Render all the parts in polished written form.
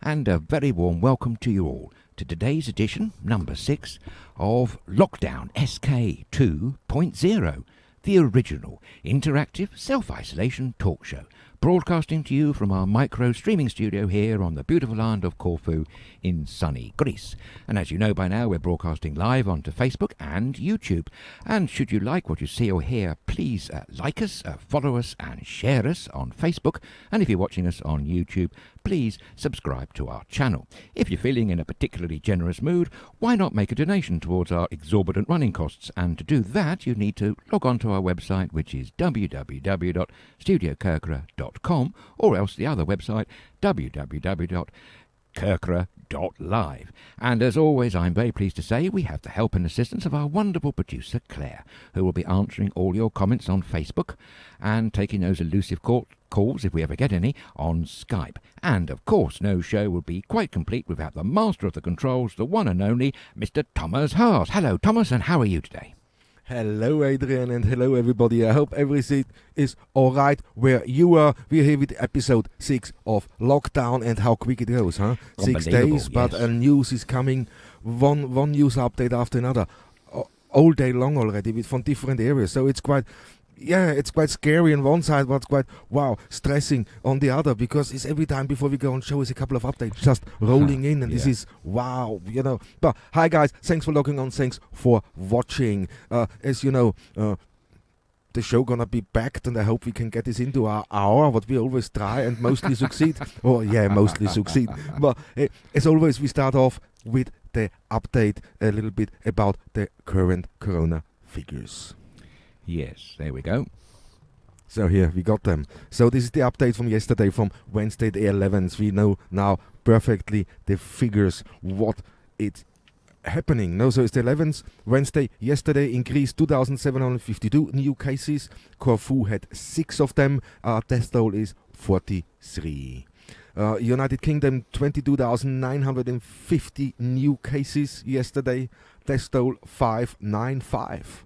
and a very warm welcome to you all to today's edition, number 6, of Lockdown SK 2.0, the original interactive self-isolation talk show, broadcasting to you from our micro streaming studio here on the beautiful island of Corfu in sunny Greece. And as you know by now, we're broadcasting live onto Facebook and YouTube. And should you like what you see or hear, please like us, follow us and share us on Facebook. And if you're watching us on YouTube, please subscribe to our channel. If you're feeling in a particularly generous mood, why not make a donation towards our exorbitant running costs? And to do that, you need to log on to our website, which is www.studiokerkera.com, or else the other website, www.kerkera.live. And as always, I'm very pleased to say we have the help and assistance of our wonderful producer, Claire, who will be answering all your comments on Facebook and taking those elusive calls, if we ever get any, on Skype. And, of course, no show would be quite complete without the master of the controls, the one and only Mr. Thomas Haas. Hello, Thomas, and how are you today? Hello, Adrian, and hello, everybody. I hope everything is all right where you are. We're here with episode 6 of Lockdown, and how quick it goes, huh? 6 days, but news is coming, one news update after another, all day long already, from different areas. So it's quite scary on one side, but quite, stressing on the other, because it's every time before we go on show is a couple of updates just rolling in, and this is, But, hi guys, thanks for logging on, thanks for watching. As you know, the show gonna be packed, and I hope we can get this into our hour, what we always try and mostly succeed. Mostly succeed. But as always, we start off with the update, a little bit about the current corona figures. Yes, there we go. So here, we got them. So this is the update from yesterday, from Wednesday the 11th. We know now perfectly the figures, what it's happening. No, so it's the 11th, Wednesday. Yesterday increased 2,752 new cases. Corfu had 6 of them. Death toll is 43. United Kingdom, 22,950 new cases yesterday. Death toll 595.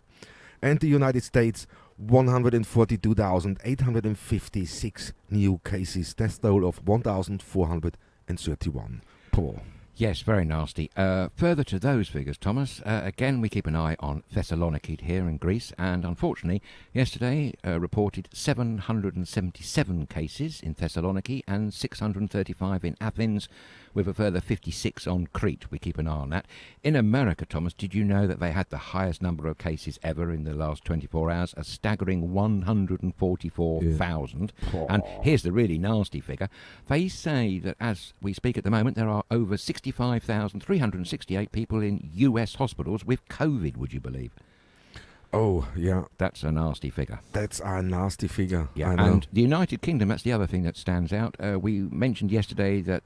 And the United States, 142,856 new cases. Death toll of 1,431. Poor. Yes, very nasty. Further to those figures, Thomas, again we keep an eye on Thessaloniki here in Greece, and unfortunately yesterday reported 777 cases in Thessaloniki and 635 in Athens, with a further 56 on Crete. We keep an eye on that. In America, Thomas, did you know that they had the highest number of cases ever in the last 24 hours, a staggering 144,000? Yeah. And here's the really nasty figure. They say that as we speak at the moment, there are over 65,368 people in US hospitals with COVID, would you believe? Oh, yeah. That's a nasty figure. That's a nasty figure. Yeah, I know. and the United Kingdom, that's the other thing that stands out. We mentioned yesterday that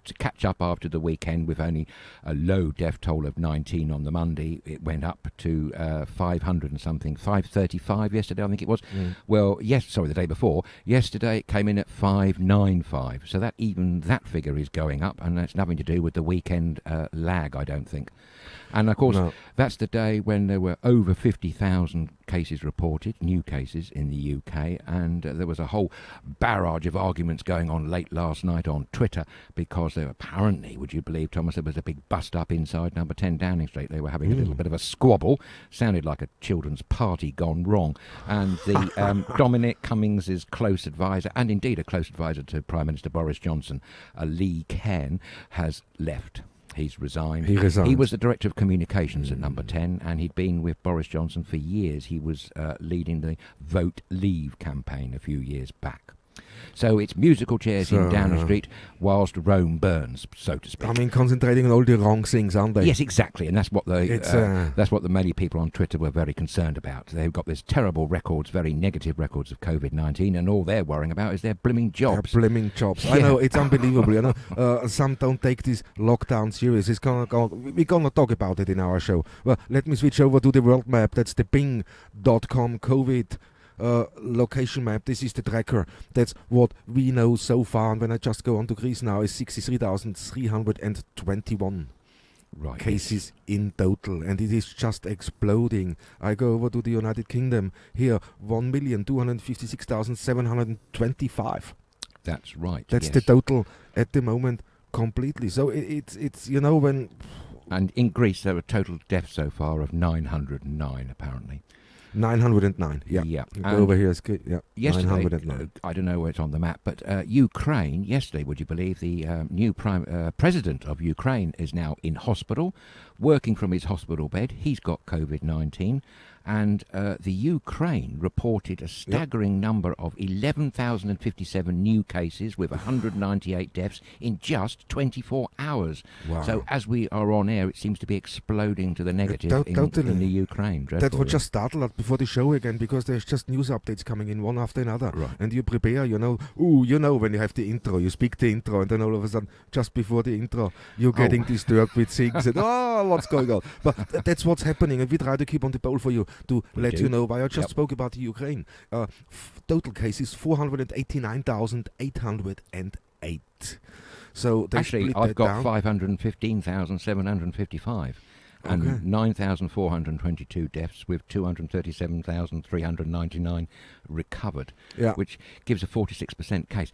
to catch up after the weekend with only a low death toll of 19 on the Monday, it went up to 500 and something, 535 yesterday, I think it was. Well, the day before. Yesterday it came in at 595. So that figure is going up, and that's nothing to do with the weekend lag, I don't think. And, of course, that's the day when there were over 50,000 cases reported, new cases in the UK, and there was a whole barrage of arguments going on late last night on Twitter, because there apparently, would you believe, Thomas, there was a big bust-up inside number 10 Downing Street. They were having a little bit of a squabble. Sounded like a children's party gone wrong. And the Dominic Cummings' close advisor, and indeed a close advisor to Prime Minister Boris Johnson, Lee Cairn, has left. He's resigned. He resigned. He was the Director of Communications at Number 10, and he'd been with Boris Johnson for years. He was leading the Vote Leave campaign a few years back. So it's musical chairs in Downing Street whilst Rome burns, so to speak. I mean, concentrating on all the wrong things, aren't they? Yes, exactly, and that's what the many people on Twitter were very concerned about. They've got this terrible records, very negative records of COVID-19, and all they're worrying about is their blimming jobs. Their blimming jobs. Yeah. I know, it's unbelievable. You know, some don't take this lockdown serious. We're gonna talk about it in our show. Well, let me switch over to the world map. That's the Bing.com COVID location map. This is the tracker. That's what we know so far. And when I just go on to Greece now, is 63,321 cases in total, and it is just exploding. I go over to the United Kingdom. Here, 1,256,725. That's right. That's the total at the moment completely. So it's when... And in Greece, there were total deaths so far of 909, apparently. 909, yeah. Go over here, SK. Yeah, yesterday, 909. I don't know where it's on the map, but Ukraine, yesterday, would you believe, the new president of Ukraine is now in hospital, working from his hospital bed. He's got COVID-19. And the Ukraine reported a staggering number of 11,057 new cases with 198 deaths in just 24 hours. Wow. So as we are on air, it seems to be exploding to the negative in the Ukraine. That would just start a lot before the show again, because there's just news updates coming in one after another. Right. And you prepare, when you have the intro, you speak the intro, and then all of a sudden, just before the intro, you're getting disturbed with things and, what's going on? But that's what's happening, and we try to keep on the ball for you to let you know why I just spoke about the Ukraine. Total cases 489,808. So they actually, I've got 515,755 and 9,422 deaths with 237,399 recovered, which gives a 46% case.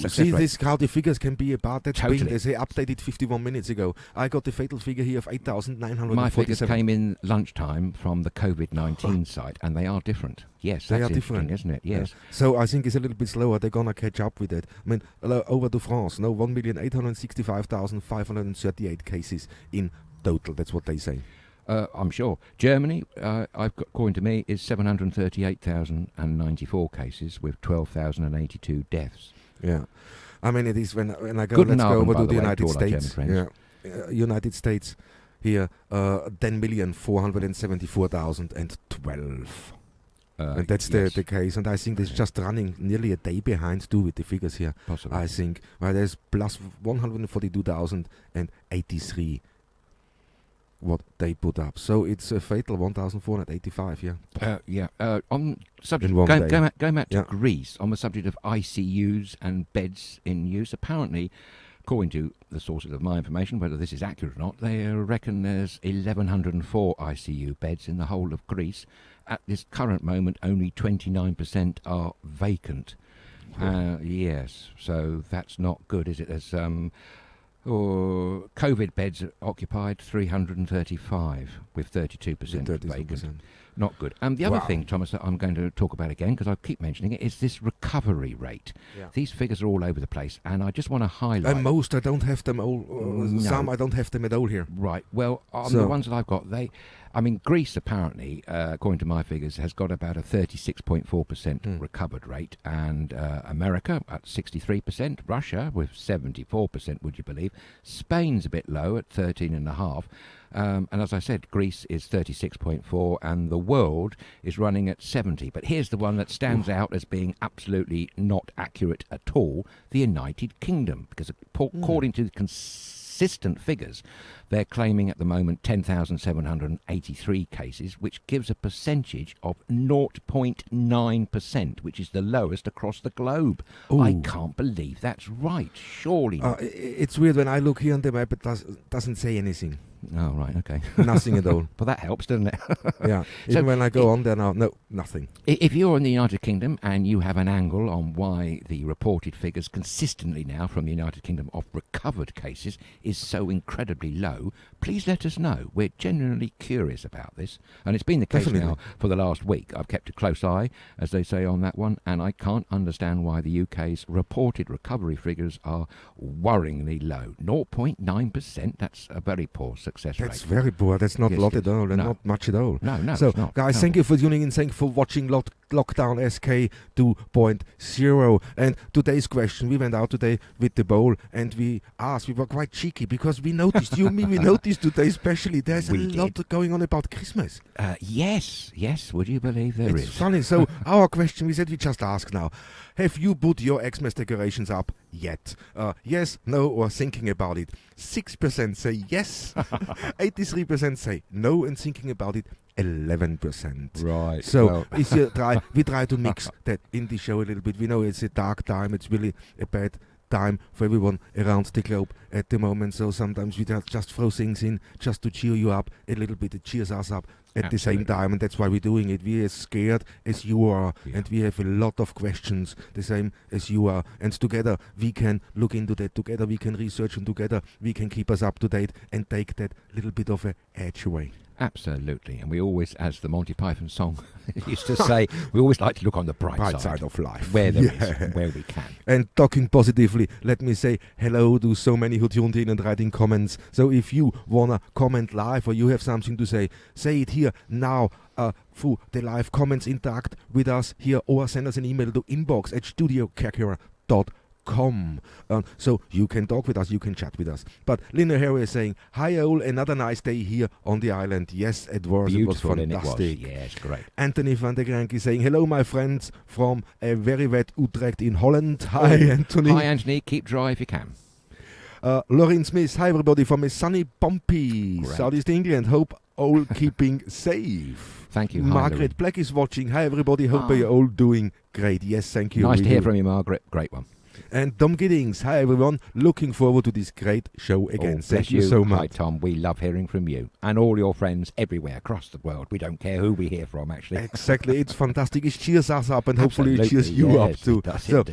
See, this how the figures can be about. That's totally. They say updated 51 minutes ago. I got the fatal figure here of 8,947. My figures came in lunchtime from the COVID-19 site, and they are different. Yes, they that's are different, isn't it? Yes. Yeah. So I think it's a little bit slower. They're gonna catch up with it. I mean, over to France. No, 1,865,538 cases in total. That's what they say. I'm sure. Germany, according to me, is 738,094 cases with 12,082 deaths. Yeah. I mean, it is when I go, Good let's go album, over to the way, United States. Yeah. United States here, 10,474,012. And that's the case. And I think it's just running nearly a day behind too with the figures here. Possibly. I think. Well, there's plus 142,083 what they put up. So it's a fatal 1,485, on subject, going back to Greece, on the subject of ICUs and beds in use, apparently, according to the sources of my information, whether this is accurate or not, they reckon there's 1,104 ICU beds in the whole of Greece. At this current moment, only 29% are vacant. Yes, so that's not good, is it? There's COVID beds occupied 335 with 32% vacant. Not good. And the other thing, Thomas, that I'm going to talk about again, because I keep mentioning it, is this recovery rate. Yeah. These figures are all over the place, and I just want to highlight... And most, I don't have them all. Some, I don't have them at all here. Right. Well, on the ones that I've got, Greece apparently, according to my figures, has got about a 36.4% recovered rate, and America at 63%, Russia with 74%, would you believe? Spain's a bit low at 13.5%. And as I said, Greece is 36.4 and the world is running at 70. But here's the one that stands out as being absolutely not accurate at all, the United Kingdom. Because according to consistent figures, they're claiming at the moment 10,783 cases, which gives a percentage of 0.9%, which is the lowest across the globe. Ooh. I can't believe that's right. Surely not. It's weird when I look here on the map, it doesn't say anything. Oh, right, okay. Nothing at all. Well, that helps, doesn't it? Yeah. Even when I go on there now, no, nothing. If you're in the United Kingdom and you have an angle on why the reported figures consistently now from the United Kingdom of recovered cases is so incredibly low, please let us know. We're genuinely curious about this. And it's been the case now for the last week. I've kept a close eye, as they say on that one, and I can't understand why the UK's reported recovery figures are worryingly low. 0.9%, that's a very poor success rate. That's very poor. That's not a lot at all, and not much at all. No, so, it's not. Guys, thank you for tuning in. Thank you for watching Lockdown SK 2.0. And today's question, we went out today with the bowl, and we asked, we were quite cheeky, because we noticed, we noticed today especially, there's a lot going on about Christmas. Yes, would you believe there is? It's funny. So our question, we just ask now, have you put your Xmas decorations up yet? Yes, no, or thinking about it. 6% say yes, 83% say no, and thinking about it 11%. Right. So we try to mix that in the show a little bit. We know it's a dark time. It's really a bad time for everyone around the globe at the moment. So sometimes we just throw things in just to cheer you up a little bit. It cheers us up at the same time, and that's why we're doing it. We're as scared as you are, and we have a lot of questions, the same as you are. And together we can look into that. Together we can research, and together we can keep us up to date and take that little bit of an edge away. Absolutely, and we always, as the Monty Python song used to say, we always like to look on the bright side of life, where there is, and where we can. And talking positively, let me say hello to so many who tuned in and writing comments. So if you wanna comment live or you have something to say it here now. Through the live comments, interact with us here, or send us an email to inbox@studiokerkera.com. So you can talk with us, you can chat with us. But Lina Harry is saying, hi all, another nice day here on the island. Yes, it was. Beautiful, it was fantastic. Yes, great. Anthony van der Grank is saying, hello my friends from a very wet Utrecht in Holland. Hi Anthony. Hi Anthony, keep dry if you can. Lauren Smith, hi everybody from a sunny Pompey, Southeast England. Hope all keeping safe. Thank you. Margaret Black is watching. Hi everybody, hope you're all doing great. Yes, thank you. Nice to hear from you, Margaret. Great one. And Tom Giddings, hi everyone, looking forward to this great show again. Thank you so much. Hi Tom, we love hearing from you and all your friends everywhere across the world. We don't care who we hear from, actually. Exactly, it's fantastic. It cheers us up, and hopefully it cheers you up too. So,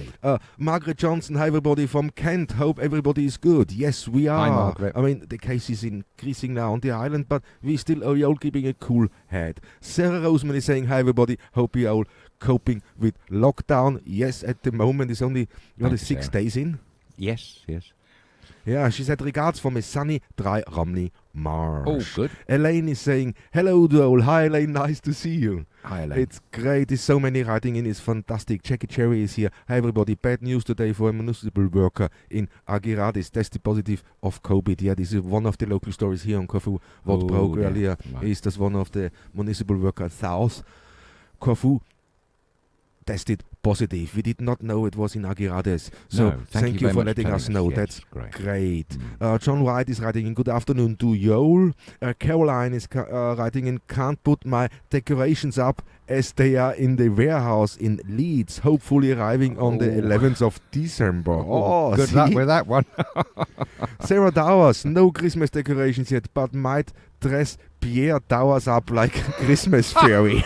Margaret Johnson, hi everybody from Kent. Hope everybody is good. Yes, we are. Hi Margaret. I mean, the case is increasing now on the island, but we still are all keeping a cool head. Sarah Roseman is saying, hi everybody, hope you all coping with lockdown. Yes, at the moment it's only 6 days in. Yes. Yeah, she said regards from a sunny, dry Romney Marsh. Oh, good. Elaine is saying, hello to all. Hi Elaine, nice to see you. Hi Elaine. It's great. There's so many writing in. It's fantastic. Jackie Cherry is here. Hi everybody. Bad news today for a municipal worker in Aguirades. Tested positive of COVID. Yeah, this is one of the local stories here on Corfu. What broke earlier is that one of the municipal workers south Corfu tested positive. We did not know it was in Aguirades. So thank you for letting us know. That's great. John White is writing in, good afternoon to Joel. Caroline is writing in, can't put my decorations up as they are in the warehouse in Leeds, hopefully arriving on the 11th of December. Good luck with that one. Sarah Dowers, no Christmas decorations yet, but might dress Pierre Dowers up like a Christmas fairy.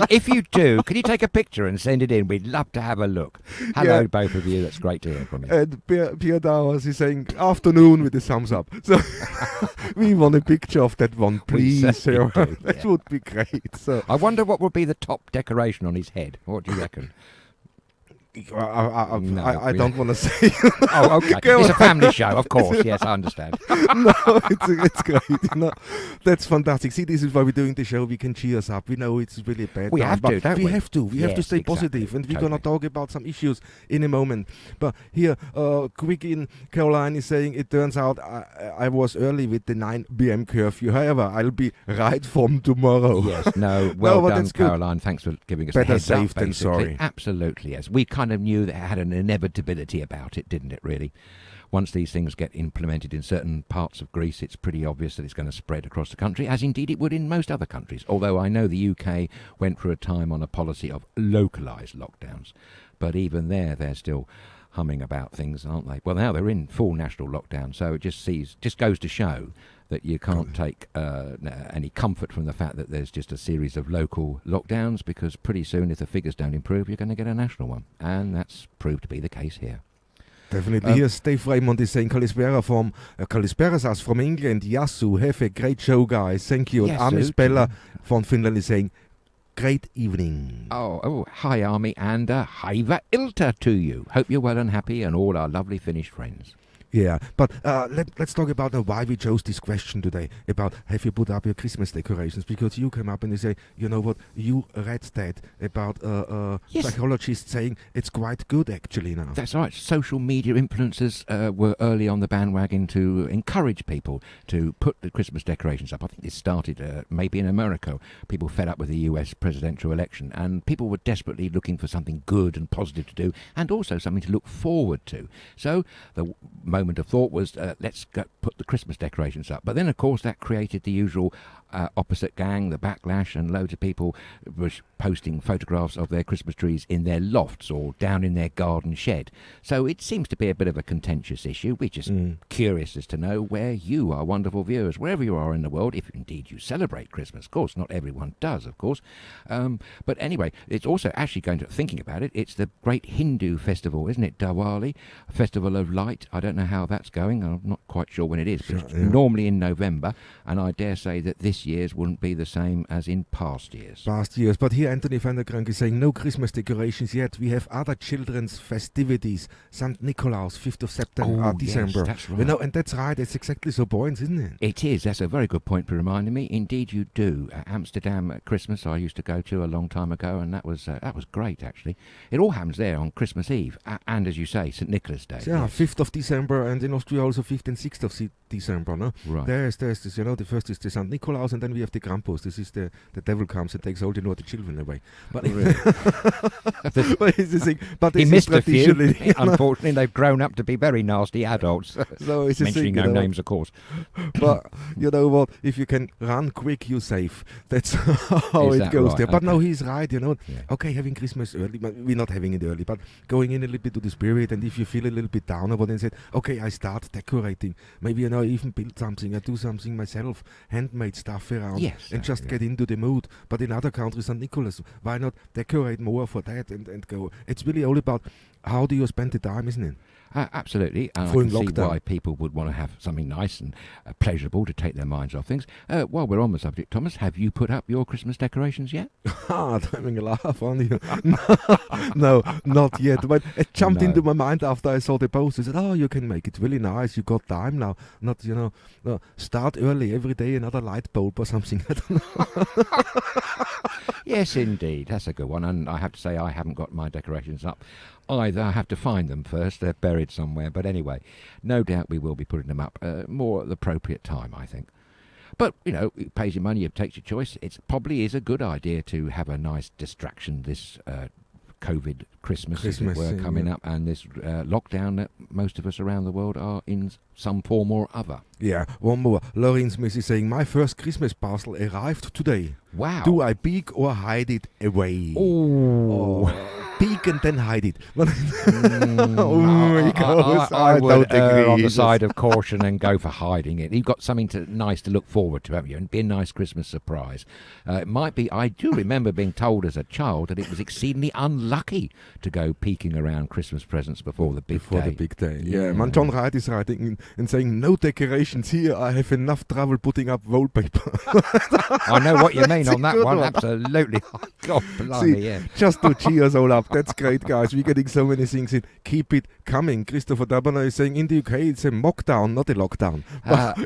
If you do, can you take a picture and send it in? We'd love to have a look. Hello, both of you. That's great to hear from you. And Pierre Dowers is saying afternoon with a thumbs up. So we want a picture of that one, please, Sarah. That would be great. So I wonder what would be the top decoration on his head. What do you reckon? I don't want to say. Oh, okay. It's a family show, of course. Yes, I understand. No, it's great. That's fantastic. See, this is why we're doing the show. We can cheer us up. We know it's really bad. We have to, don't we? We have to. We have to stay positive, and we're gonna talk about some issues in a moment. But here, quick in Caroline is saying, it turns out I was early with the 9 p.m. curfew. However, I'll be right from tomorrow. Yes. No. Well done, Caroline. Thanks for giving us better a heads safe up, than sorry. Absolutely. Yes. We kind of knew that it had an inevitability about it, didn't it, really? Once these things get implemented in certain parts of Greece, it's pretty obvious that it's going to spread across the country, as indeed it would in most other countries. Although I know the UK went for a time on a policy of localised lockdowns. But even there, they're still humming about things, aren't they? Well, now they're in full national lockdown, so it just goes to show that you can't take any comfort from the fact that there's just a series of local lockdowns, because pretty soon, if the figures don't improve, you're going to get a national one. And that's proved to be the case here. Definitely. Here's Dave Raymond is saying, Kalisperas from England. Yasu, have a great show, guys. Thank you. And Amis Bella from Finland is saying, great evening. Oh, hi, Army, and Haiva Ilta to you. Hope you're well and happy, and all our lovely Finnish friends. Yeah, but let's talk about why we chose this question today, about have you put up your Christmas decorations, because you came up and you say, you know what, you read that about psychologists saying it's quite good actually now. That's right. Social media influencers were early on the bandwagon to encourage people to put the Christmas decorations up. I think this started maybe in America. People fed up with the US presidential election, and people were desperately looking for something good and positive to do, and also something to look forward to. So the moment of thought was, let's put the Christmas decorations up. But then, of course, that created the usual opposite gang, the backlash, and loads of people were posting photographs of their Christmas trees in their lofts or down in their garden shed. So it seems to be a bit of a contentious issue. We're just curious as to know where you, our wonderful viewers, wherever you are in the world, if indeed you celebrate Christmas. Of course, not everyone does, of course. But anyway, it's also actually going to, thinking about it, it's the great Hindu festival, isn't it? Diwali, a festival of light. I don't know how that's going. I'm not quite sure when it is, but it's normally in November, and I dare say that this year's wouldn't be the same as in past years. But here Anthony van der Krank is saying no Christmas decorations yet. We have other children's festivities. St. Nicholas, 5th of September, December. Yes, that's right. You know, and that's right. It's exactly so point, isn't it? It is. That's a very good point for reminding me. Indeed, you do. Amsterdam at Christmas, I used to go to a long time ago, and that was great, actually. It all happens there on Christmas Eve, and as you say, St. Nicholas Day. Yeah, yes. 5th of December, and in Austria also 5th and 6th of December, no? Right. There's this, you know, the first is the St. Nicholas, and then we have the Krampus. This is the devil comes and takes all the naughty children away. But but he missed a few. Unfortunately, they've grown up to be very nasty adults. So it's mentioning no names, of course. But you know what? If you can run quick, you're safe. That's how it goes right? there. But okay. no, he's right. You know, Yeah. okay, having Christmas early, but we're not having it early, but going in a little bit to the spirit. And if you feel a little bit down about it, and said, okay, I start decorating. Maybe you know, even build something. I do something myself, handmade stuff around, and just get into the mood. But in other countries, St. Nicholas, why not decorate more for that and go? It's really all about how do you spend the time, isn't it? Absolutely. And I For can see lockdown. why people would want to have something nice and pleasurable to take their minds off things. While we're on the subject, Thomas, have you put up your Christmas decorations yet? I'm having a laugh on you. No, not yet. But it jumped into my mind after I saw the post. I said, oh, you can make it really nice. You got time now. Not, you know, no, start early. Every day another light bulb or something. I don't know. Yes, indeed. That's a good one. And I have to say I haven't got my decorations up either. I have to find them first. They're buried somewhere. But anyway, no doubt we will be putting them up more at the appropriate time, I think. But, you know, it pays your money, it takes your choice. It probably is a good idea to have a nice distraction this COVID Christmas as it were, coming up, and this lockdown that most of us around the world are in some form or other. Yeah, one more. Lauren Smith is saying, my first Christmas parcel arrived today. Wow. Do I peek or hide it away? Oh. Peek and then hide it. I would err on the side of caution and go for hiding it. You've got something nice to look forward to, haven't you? And be a nice Christmas surprise. It might be, I do remember being told as a child that it was exceedingly unlucky to go peeking around Christmas presents before the big day. Yeah, man, John Wright is writing and saying, no decorations here. I have enough trouble putting up wallpaper. I know what you mean on that one. Absolutely. God, blimey, yeah. Just to cheer us all up. That's great, guys. We're getting so many things in. Keep it coming. Christopher Dabana is saying, in the UK, it's a mockdown, not a lockdown.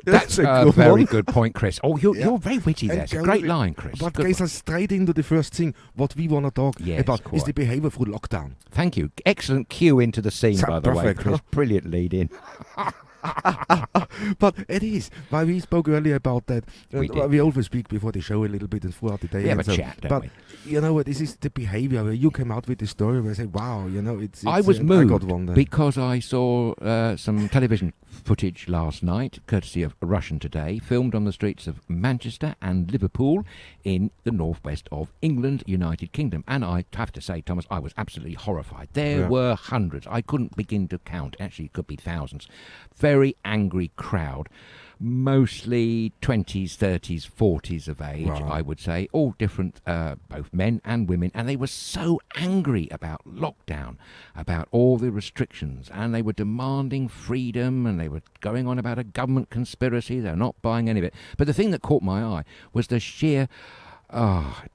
That's a very good point, Chris. Oh, you're very witty there. It's a great line, Chris. But good guys, are straight into the first thing. What we want to talk about is the behavior through lockdown. Thank you. Excellent cue into the scene, by the way, Chris. Brilliant lead in. But it is. Why we spoke earlier about that. We always speak before the show a little bit and throughout the day. We have a chat, don't we? You know what? This is the behavior where you came out with the story where I say, wow, you know, it's I was moved I got one because I saw some television footage last night, courtesy of Russian Today, filmed on the streets of Manchester and Liverpool in the northwest of England, United Kingdom. And I have to say, Thomas, I was absolutely horrified. There were hundreds. I couldn't begin to count. Actually, it could be thousands. Very angry crowd. Mostly 20s, 30s, 40s of age, I would say, all different, both men and women, and they were so angry about lockdown, about all the restrictions, and they were demanding freedom, and they were going on about a government conspiracy. They're not buying any of it. But the thing that caught my eye was the sheer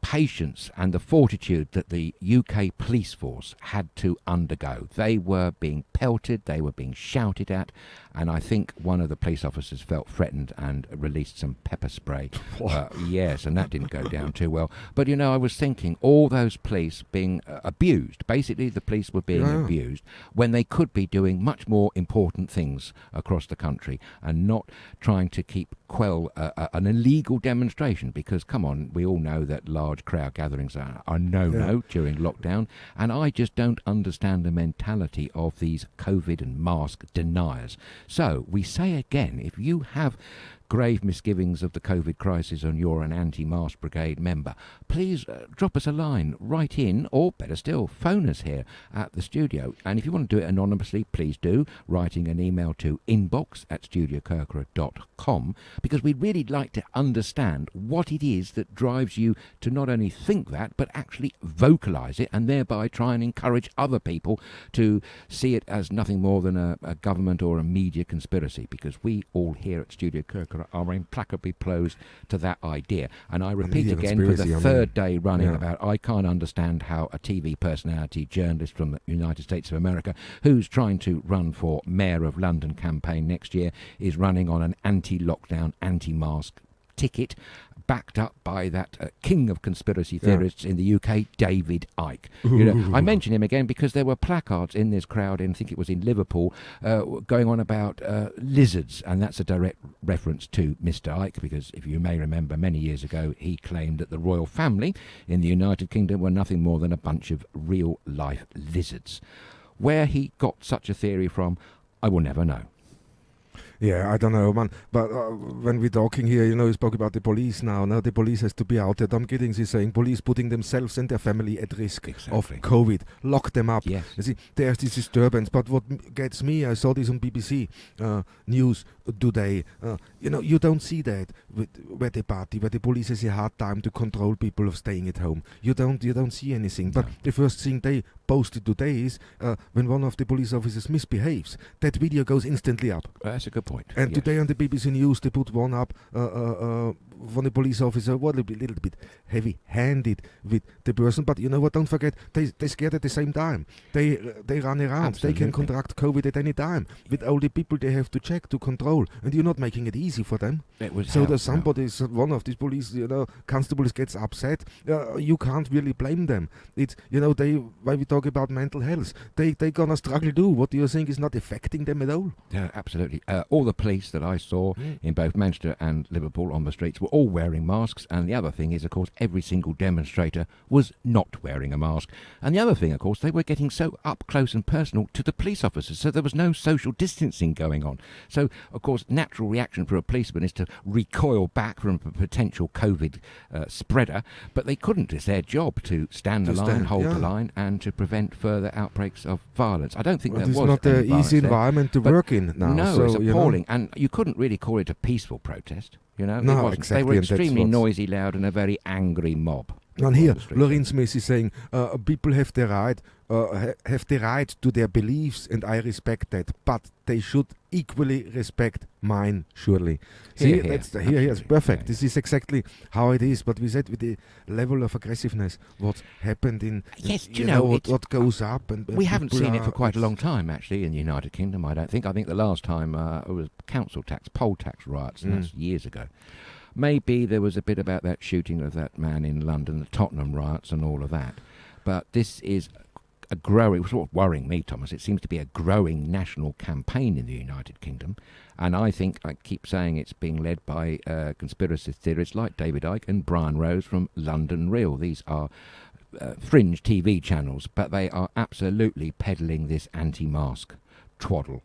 patience and the fortitude that the UK police force had to undergo. They were being pelted, they were being shouted at, and I think one of the police officers felt threatened and released some pepper spray. Yes, and that didn't go down too well. But, you know, I was thinking, all those police being abused, basically the police were being abused, when they could be doing much more important things across the country and not trying to quell an illegal demonstration, because, come on, we all know that large crowd gatherings are no-no during lockdown, and I just don't understand the mentality of these COVID and mask deniers. So we say again, if you have grave misgivings of the COVID crisis and you're an anti-mask brigade member, please drop us a line, write in, or better still, phone us here at the studio. And if you want to do it anonymously, please do, writing an email to inbox@studiokirkra.com, because we'd really like to understand what it is that drives you to not only think that, but actually vocalise it, and thereby try and encourage other people to see it as nothing more than a government or a media conspiracy, because we all here at Studio Kirkra are implacably opposed to that idea. And I repeat again for the third day running about I can't understand how a TV personality, journalist from the United States of America, who's trying to run for Mayor of London campaign next year, is running on an anti-lockdown, anti-mask ticket, backed up by that king of conspiracy theorists in the UK, David Icke. You know, I mention him again because there were placards in this crowd, and I think it was in Liverpool, going on about lizards, and that's a direct reference to Mr. Icke, because if you may remember, many years ago he claimed that the royal family in the United Kingdom were nothing more than a bunch of real-life lizards. Where he got such a theory from, I will never know. Yeah, I don't know, man. But when we're talking here, you spoke about the police now. Now the police has to be out there. Tom Giddings is saying police putting themselves and their family at risk of COVID. Lock them up. Yes. You see, there's this disturbance. But what gets me, I saw this on BBC News today. You don't see that where the party, where the police has a hard time to control people of staying at home. You don't see anything. But the first thing they posted today is when one of the police officers misbehaves, that video goes instantly up. That's a good point. And today on the BBC News they put one up from a police officer, a little bit heavy-handed with the person. But you know what? Don't forget, they scared at the same time. They run around. Absolutely. They can contract COVID at any time. With all the people they have to check, to control, and you're not making it easy for them. So there's somebody, one of these police, constables gets upset. You can't really blame them. It's when we talk about mental health, they gonna struggle too. What do you think is not affecting them at all? Yeah, absolutely. All the police that I saw in both Manchester and Liverpool on the streets were all wearing masks, and the other thing is, of course, every single demonstrator was not wearing a mask. And the other thing, of course, they were getting so up close and personal to the police officers, so there was no social distancing going on. So, of course, natural reaction for a policeman is to recoil back from a potential COVID spreader, but they couldn't. It's their job to stand the line, hold the line, and to prevent further outbreaks of violence. I don't think there was not the easy environment to work in now. No, so, it's appalling, and you couldn't really call it a peaceful protest. No, it wasn't. exactly. They were extremely noisy, loud, and a very angry mob. And here, Lorraine Smith is saying people have the right to their beliefs, and I respect that, but they should equally respect mine, surely. See, that's it's perfect. Yeah. This is exactly how it is. But we said with the level of aggressiveness, what's happened in what goes up, and we haven't seen it for quite a long time, actually, in the United Kingdom. I think the last time it was poll tax riots, and that's years ago. Maybe there was a bit about that shooting of that man in London, the Tottenham riots and all of that. But this is a growing, sort of worrying me, Thomas, it seems to be a growing national campaign in the United Kingdom. And I think, I keep saying, it's being led by conspiracy theorists like David Icke and Brian Rose from London Real. These are fringe TV channels, but they are absolutely peddling this anti-mask twaddle.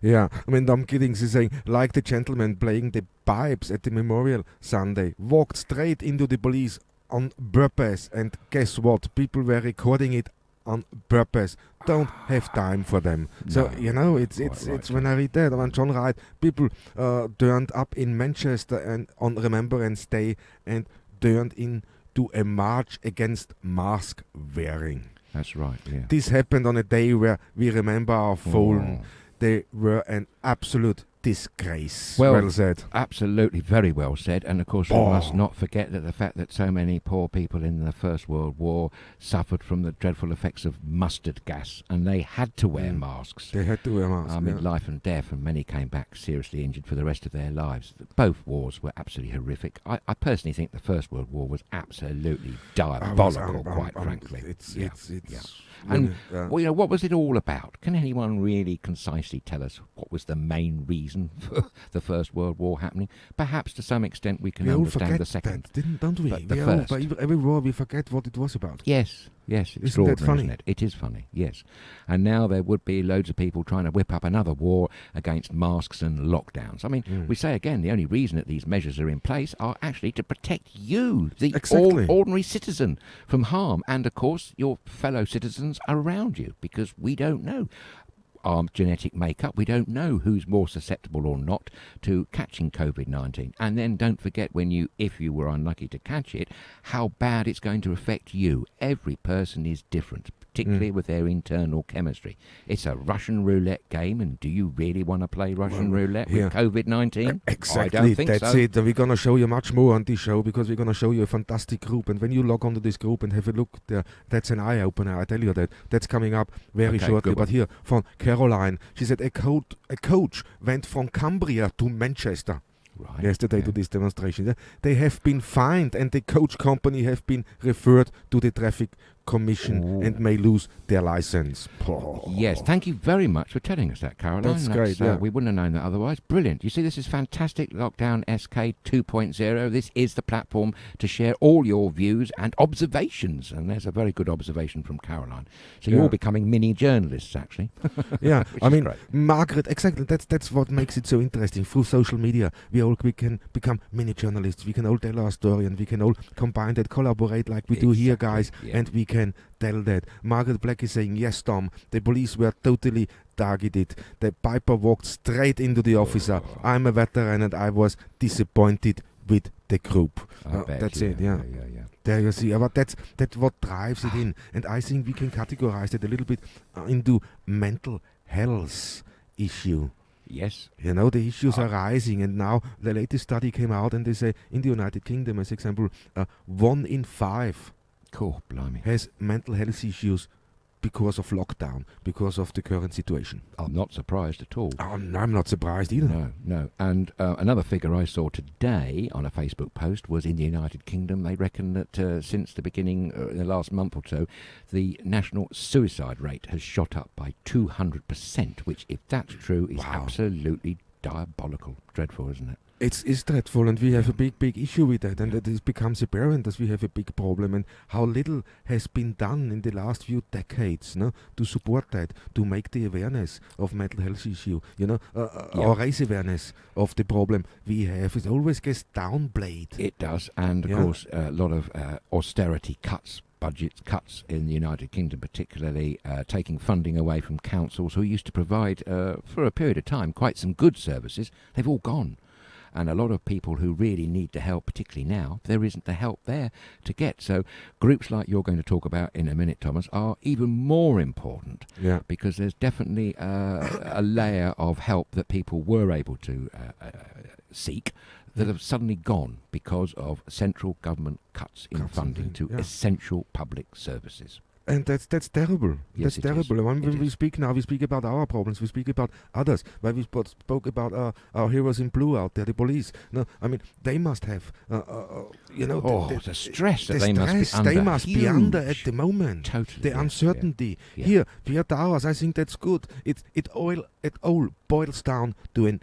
Yeah, I mean, Tom Giddings is saying, like the gentleman playing the pipes at the Memorial Sunday, walked straight into the police on purpose, and guess what? People were recording it on purpose. Don't have time for them. So, it's when I read that, when John Wright, people turned up in Manchester and on Remembrance Day and turned into a march against mask wearing. That's right, yeah. This happened on a day where we remember our fallen. They were an absolute disgrace. Well said. Absolutely, very well said. And of course, we must not forget that the fact that so many poor people in the First World War suffered from the dreadful effects of mustard gas, and they had to wear masks. They had to wear masks. I mean, life and death, and many came back seriously injured for the rest of their lives. Both wars were absolutely horrific. I personally think the First World War was absolutely diabolical, quite frankly. It's And what was it all about? Can anyone really concisely tell us what was the main reason for the First World War happening? Perhaps to some extent we can understand the second. Don't we? But the first. But every war we forget what it was about. Yes, Yes, Isn't extraordinary, that funny? isn't it? It is funny, yes. And now there would be loads of people trying to whip up another war against masks and lockdowns. I mean, we say again, the only reason that these measures are in place are actually to protect you, the ordinary citizen, from harm, and of course your fellow citizens around you, because we don't know our genetic makeup. We don't know who's more susceptible or not to catching COVID-19. And then don't forget, if you were unlucky to catch it, how bad it's going to affect you. Every person is different, particularly with their internal chemistry. It's a Russian roulette game, and do you really want to play Russian roulette with COVID-19? Exactly, I don't think that's so. it. We're going to show you much more on this show, because we're going to show you a fantastic group. And when you log onto this group and have a look there, that's an eye-opener, I tell you that. That's coming up very shortly. But here, from Caroline, she said a coach went from Cumbria to Manchester yesterday to this demonstration. They have been fined, and the coach company have been referred to the traffic commission and may lose their license. Yes, thank you very much for telling us that, Caroline. That's great, we wouldn't have known that otherwise. Brilliant. You see, this is fantastic. Lockdown SK 2.0. This is the platform to share all your views and observations. And there's a very good observation from Caroline. So you're all becoming mini journalists, actually. Yeah, I mean, Margaret, exactly. That's what makes it so interesting. Through social media, we can become mini journalists. We can all tell our story, and we can all combine that, collaborate like we do here, guys, and we can tell that. Margaret Black is saying, yes, Tom, the police were totally targeted. The piper walked straight into the officer. I'm a veteran, and I was disappointed with the group. That's it, yeah. There you see, but that's what drives it in. And I think we can categorize it a little bit into mental health issue. Yes. You know, the issues are rising, and now the latest study came out, and they say in the United Kingdom, as example, 1 in 5 Cool, blimey. has mental health issues because of lockdown, because of the current situation. I'm not surprised at all. I'm not surprised either. No. And another figure I saw today on a Facebook post was in the United Kingdom. They reckon that since the beginning, in the last month or so, the national suicide rate has shot up by 200%, which, if that's true, is absolutely diabolical. Dreadful, isn't it? It's dreadful, and we have a big issue with that, and it becomes apparent that we have a big problem, and how little has been done in the last few decades, to support that, to make the awareness of mental health issue, or raise awareness of the problem we have. It always gets downplayed. It does, and of course a lot of austerity cuts. Budget cuts in the United Kingdom, particularly taking funding away from councils who used to provide, for a period of time, quite some good services. They've all gone. And a lot of people who really need the help, particularly now, there isn't the help there to get. So groups like you're going to talk about in a minute, Thomas, are even more important. Yeah. Because there's definitely a layer of help that people were able to seek that have suddenly gone because of central government cuts in funding to essential public services. And that's terrible. Yes, that's terrible. When we speak now, we speak about our problems. We speak about others. When we spoke about our heroes in blue out there, the police. No, I mean, they must have, the stress that they must be under. At the moment. Totally. The uncertainty. Yeah. Here, Pierre Towers, I think that's good. It all boils down to an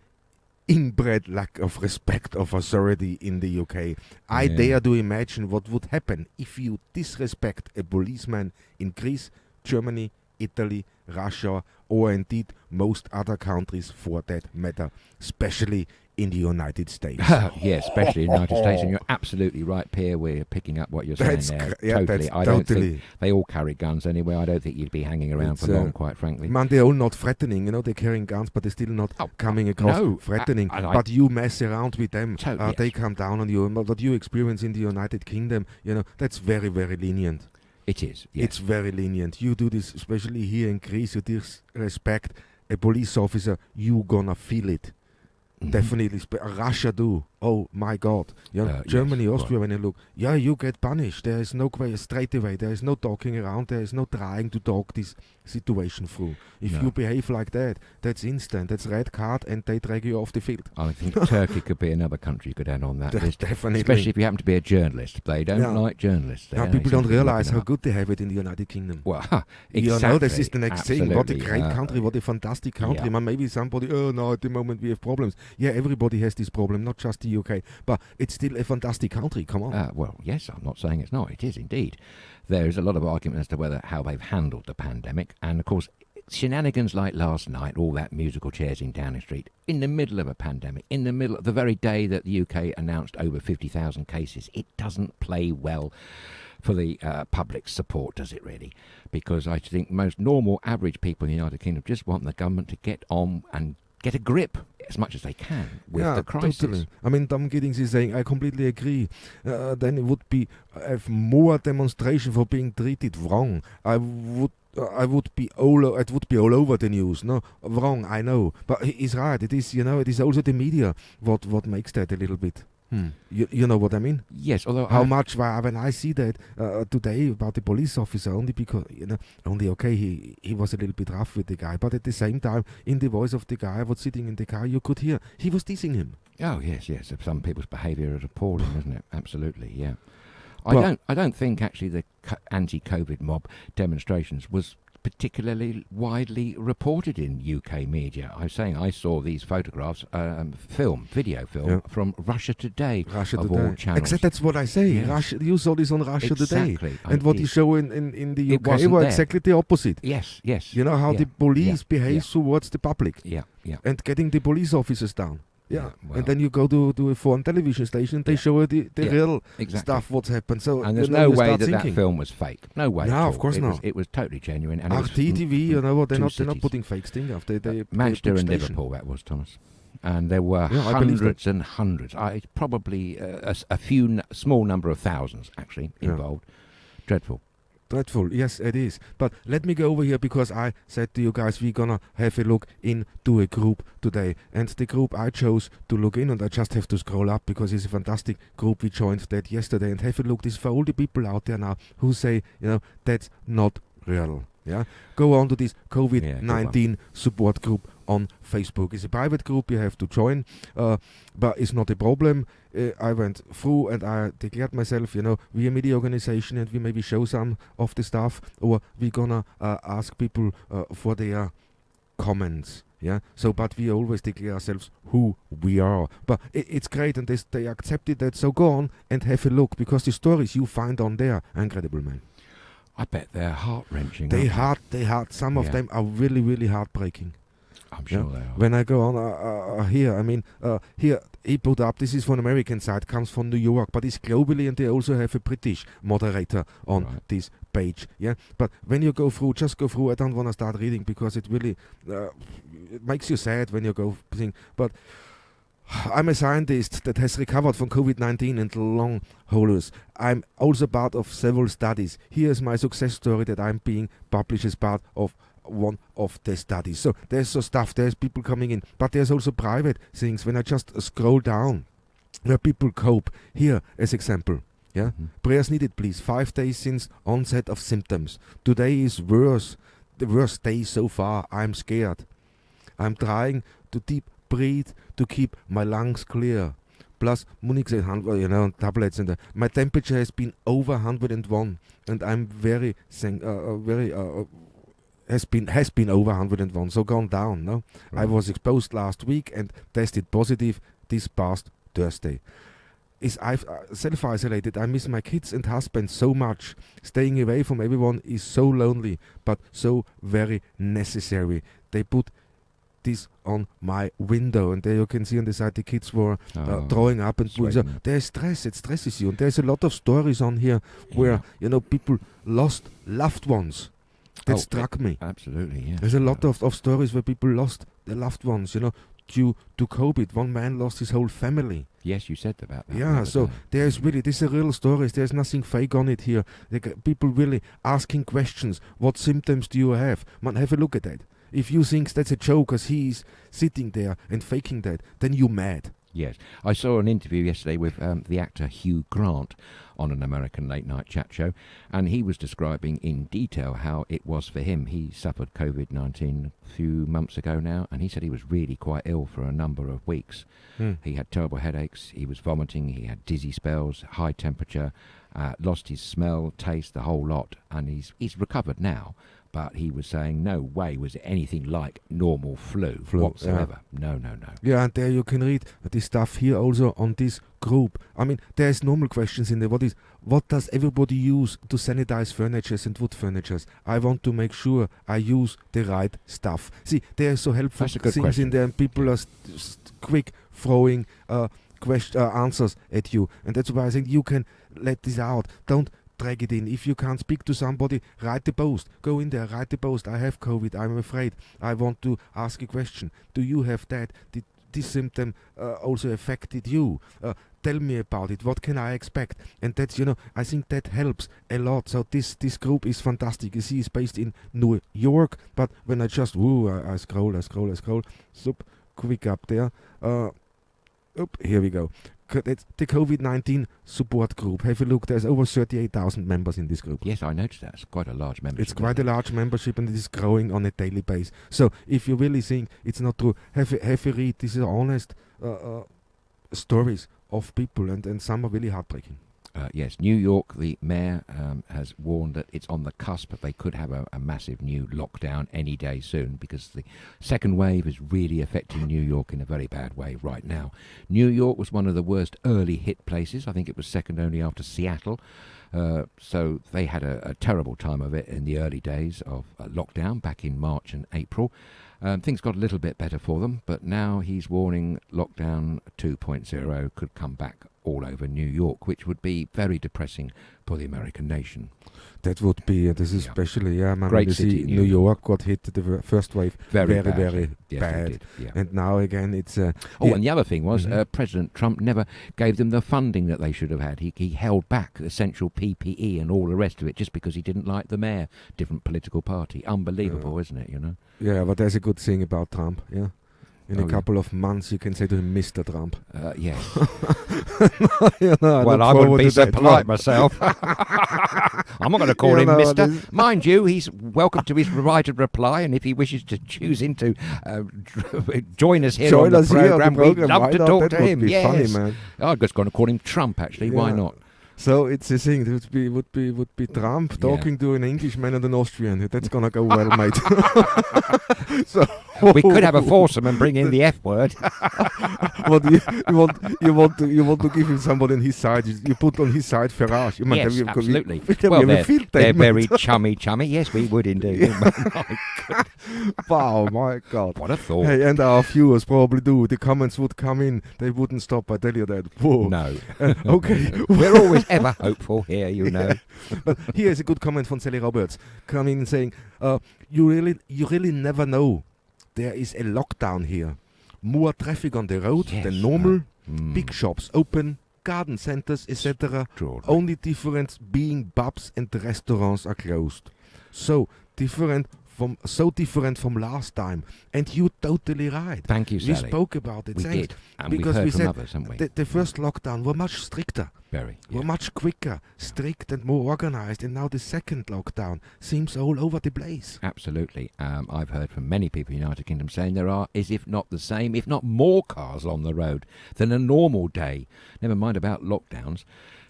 inbred lack of respect of authority in the UK. I dare to imagine what would happen if you disrespect a policeman in Greece, Germany, Italy, Russia, or indeed most other countries for that matter, especially in the United States. Yes, especially in the United States, and you're absolutely right, Pierre. We're picking up what you're saying there. Totally. I don't think they all carry guns anyway. I don't think you'd be hanging around for long, quite frankly. Man, they're all not threatening. They're carrying guns, but they're still not coming across threatening. But you mess around with them, they come down on you. What you experience in the United Kingdom, that's very, very lenient. It is. Yes. It's very lenient. You do this, especially here in Greece. You disrespect a police officer, you gonna feel it. Mm-hmm. Definitely. Russia do. Oh my God. Germany, Austria, when you look, you get punished. There is no way straight away. There is no talking around. There is no trying to talk this situation through. If you behave like that, that's instant. That's red card, and they drag you off the field. I think Turkey could be another country you could add on that list. Definitely. Especially if you happen to be a journalist. They don't like journalists. People don't realize how good they have it in the United Kingdom. Well, exactly. This is the next thing. What a great country. What a fantastic country. Yeah. Maybe somebody, at the moment we have problems. Yeah, everybody has this problem, not just the the UK, but it's still a fantastic country. Come on. Well, yes, I'm not saying it's not. It is indeed. There is a lot of argument as to how they've handled the pandemic, and of course, shenanigans like last night, all that musical chairs in Downing Street, in the middle of a pandemic, in the middle of the very day that the UK announced over 50,000 cases. It doesn't play well for the public's support, does it really? Because I think most normal, average people in the United Kingdom just want the government to get on and get a grip as much as they can with the crisis. Totally. I mean, Tom Giddings is saying, I completely agree. Then it would be have more demonstration for being treated wrong. It would be all over the news. No, wrong, I know. But he's right. It is, it is also the media what makes that a little bit. You know what I mean? Yes, although when I see that today about the police officer, only because he was a little bit rough with the guy, but at the same time, in the voice of the guy was sitting in the car, you could hear he was teasing him. Oh yes. Some people's behaviour is appalling, isn't it? Absolutely, yeah. I don't think actually the anti-COVID mob demonstrations was particularly widely reported in UK media. I'm saying I saw these photographs, video film from Russia Today, of all channels. Except that's what I say. Yes. Russia, you saw this on Russia Today. Exactly. And what you show in the UK was exactly the opposite. Yes. You know how the police behaves towards the public. Yeah. And getting the police officers down. Yeah, well, and then you go to a foreign television station, they show the real stuff, what's happened. So and there's no way that film was fake. No way. No, of course not. It was totally genuine. And RTTV, they're not putting fake thing up. They Manchester and Liverpool, that was, Thomas. And there were hundreds and hundreds. Probably a few small number of thousands actually involved. Dreadful. Yes, it is. But let me go over here because I said to you guys we're gonna have a look into a group today. And the group I chose to look in, and I just have to scroll up because it's a fantastic group. We joined that yesterday and have a look. This is for all the people out there now who say, that's not real. Yeah, go on to this COVID-19 support group on Facebook. It's a private group you have to join, but it's not a problem. I went through and I declared myself, we're a media organization and we maybe show some of the stuff, or we're gonna ask people for their comments. Yeah. So, but we always declare ourselves who we are. But it's great, and they accepted that. So go on and have a look because the stories you find on there are incredible, man. I bet they're heart-wrenching. They hard. Some of them are really, really heartbreaking. I'm sure they are. When I go on here, here he put up, this is from American side, comes from New York, but it's globally, and they also have a British moderator on this page. Yeah, but when you go through, just go through. I don't want to start reading because it really it makes you sad when you go thing. But I'm a scientist that has recovered from COVID-19 and long haulers. I'm also part of several studies. Here's my success story that I'm being published as part of one of the studies. So there's stuff, there's people coming in, but there's also private things. When I just scroll down, where people cope. Here, as example. Yeah, prayers needed, please. 5 days since onset of symptoms. Today is worse. The worst day so far. I'm scared. I'm trying to deep breathe to keep my lungs clear. Plus, Munich said, tablets, and my temperature has been over 101, and I'm has been over 101, so gone down. No, I was exposed last week and tested positive this past Thursday. I've self-isolated. I miss my kids and husband so much. Staying away from everyone is so lonely, but so very necessary. They put this on my window, and there you can see on the side the kids were throwing up and so there's stress. It stresses you, and there's a lot of stories on here where people lost loved ones. That struck me. Absolutely, yeah. There's a lot of stories where people lost their loved ones, due to COVID. One man lost his whole family. Yes, you said about that. Yeah, so there's really, this is a real story. There's nothing fake on it here. People really asking questions. What symptoms do you have? Man, have a look at that. If you think that's a joke because he's sitting there and faking that, then you're mad. Yes. I saw an interview yesterday with the actor Hugh Grant on an American late-night chat show, and he was describing in detail how it was for him. He suffered COVID-19 a few months ago now, and he said he was really quite ill for a number of weeks. He had terrible headaches, he was vomiting, he had dizzy spells, high temperature, lost his smell, taste, the whole lot, and he's recovered now. But he was saying no way was it anything like normal flu whatsoever. No. Yeah, and there you can read this stuff here also on this group. I mean, there's normal questions in there. What does everybody use to sanitize furnitures and wood furnitures? I want to make sure I use the right stuff. See, there are so helpful things question. In there, and people are quick throwing answers at you. And that's why I think you can let this out. Don't drag it in. If you can't speak to somebody, write the post. Go in there, write the post. I have COVID, I'm afraid. I want to ask a question. Do you have that? Did this symptom also affected you? Tell me about it. What can I expect? And that's, I think that helps a lot. So this group is fantastic. You see, it's based in New York, but when I just, I scroll, quick up there. Here we go. It's the COVID-19 support group. Have a look. There's over 38,000 members in this group. Yes, I noticed that. It's quite a large membership. It's quite a large membership, and it is growing on a daily basis. So if you really think it's not true, have a read. These are honest stories of people, and some are really heartbreaking. Yes, New York, the mayor has warned that it's on the cusp. They could have a massive new lockdown any day soon because the second wave is really affecting New York in a very bad way right now. New York was one of the worst early hit places. I think it was second only after Seattle. So they had a terrible time of it in the early days of lockdown back in March and April. Things got a little bit better for them, but now he's warning lockdown 2.0 could come back all over New York, which would be very depressing for the American nation. That would be, this is especially, great city. New York got hit the first wave very yes, bad. Yeah. And now again it's... and the other thing was President Trump never gave them the funding that they should have had. He held back essential PPE and all the rest of it just because he didn't like the mayor, different political party. Unbelievable, isn't it, Yeah, but there's a good thing about Trump, yeah. In a couple of months, you can say to him, Mr. Trump. Yes. Well, I wouldn't be so polite myself. I'm not going to call him Mr. Mind you, he's welcome to his right of reply, and if he wishes to choose in to join us here on the program, we'd love to talk to him. Yes. Funny, man. I'm just going to call him Trump, actually. Why not? So it's a thing. It would be Trump talking to an Englishman and an Austrian. That's gonna go well, mate. So we could have a foursome and bring in the F word. What you want to give him somebody on his side. You put on his side Farage. Yes, absolutely. They're very chummy. Yes, we would indeed. Wow, my God. What a thought. Hey, and our viewers probably do. The comments would come in. They wouldn't stop. I tell you that. Whoa. No. Okay. We're always ever hopeful here, But here's a good comment from Sally Roberts coming and saying, you really never know. There is a lockdown here. More traffic on the road than normal. Big shops open, garden centers, etc. Only difference being pubs and restaurants are closed. So different from last time. And you're totally right. Thank you, Sally. We spoke about it. We did. And because we've heard we from said others, haven't we? The first lockdown were much stricter. Were much quicker, strict and more organized. And now the second lockdown seems all over the place. Absolutely. I've heard from many people in the United Kingdom saying there are, if not the same, if not more cars on the road than a normal day. Never mind about lockdowns.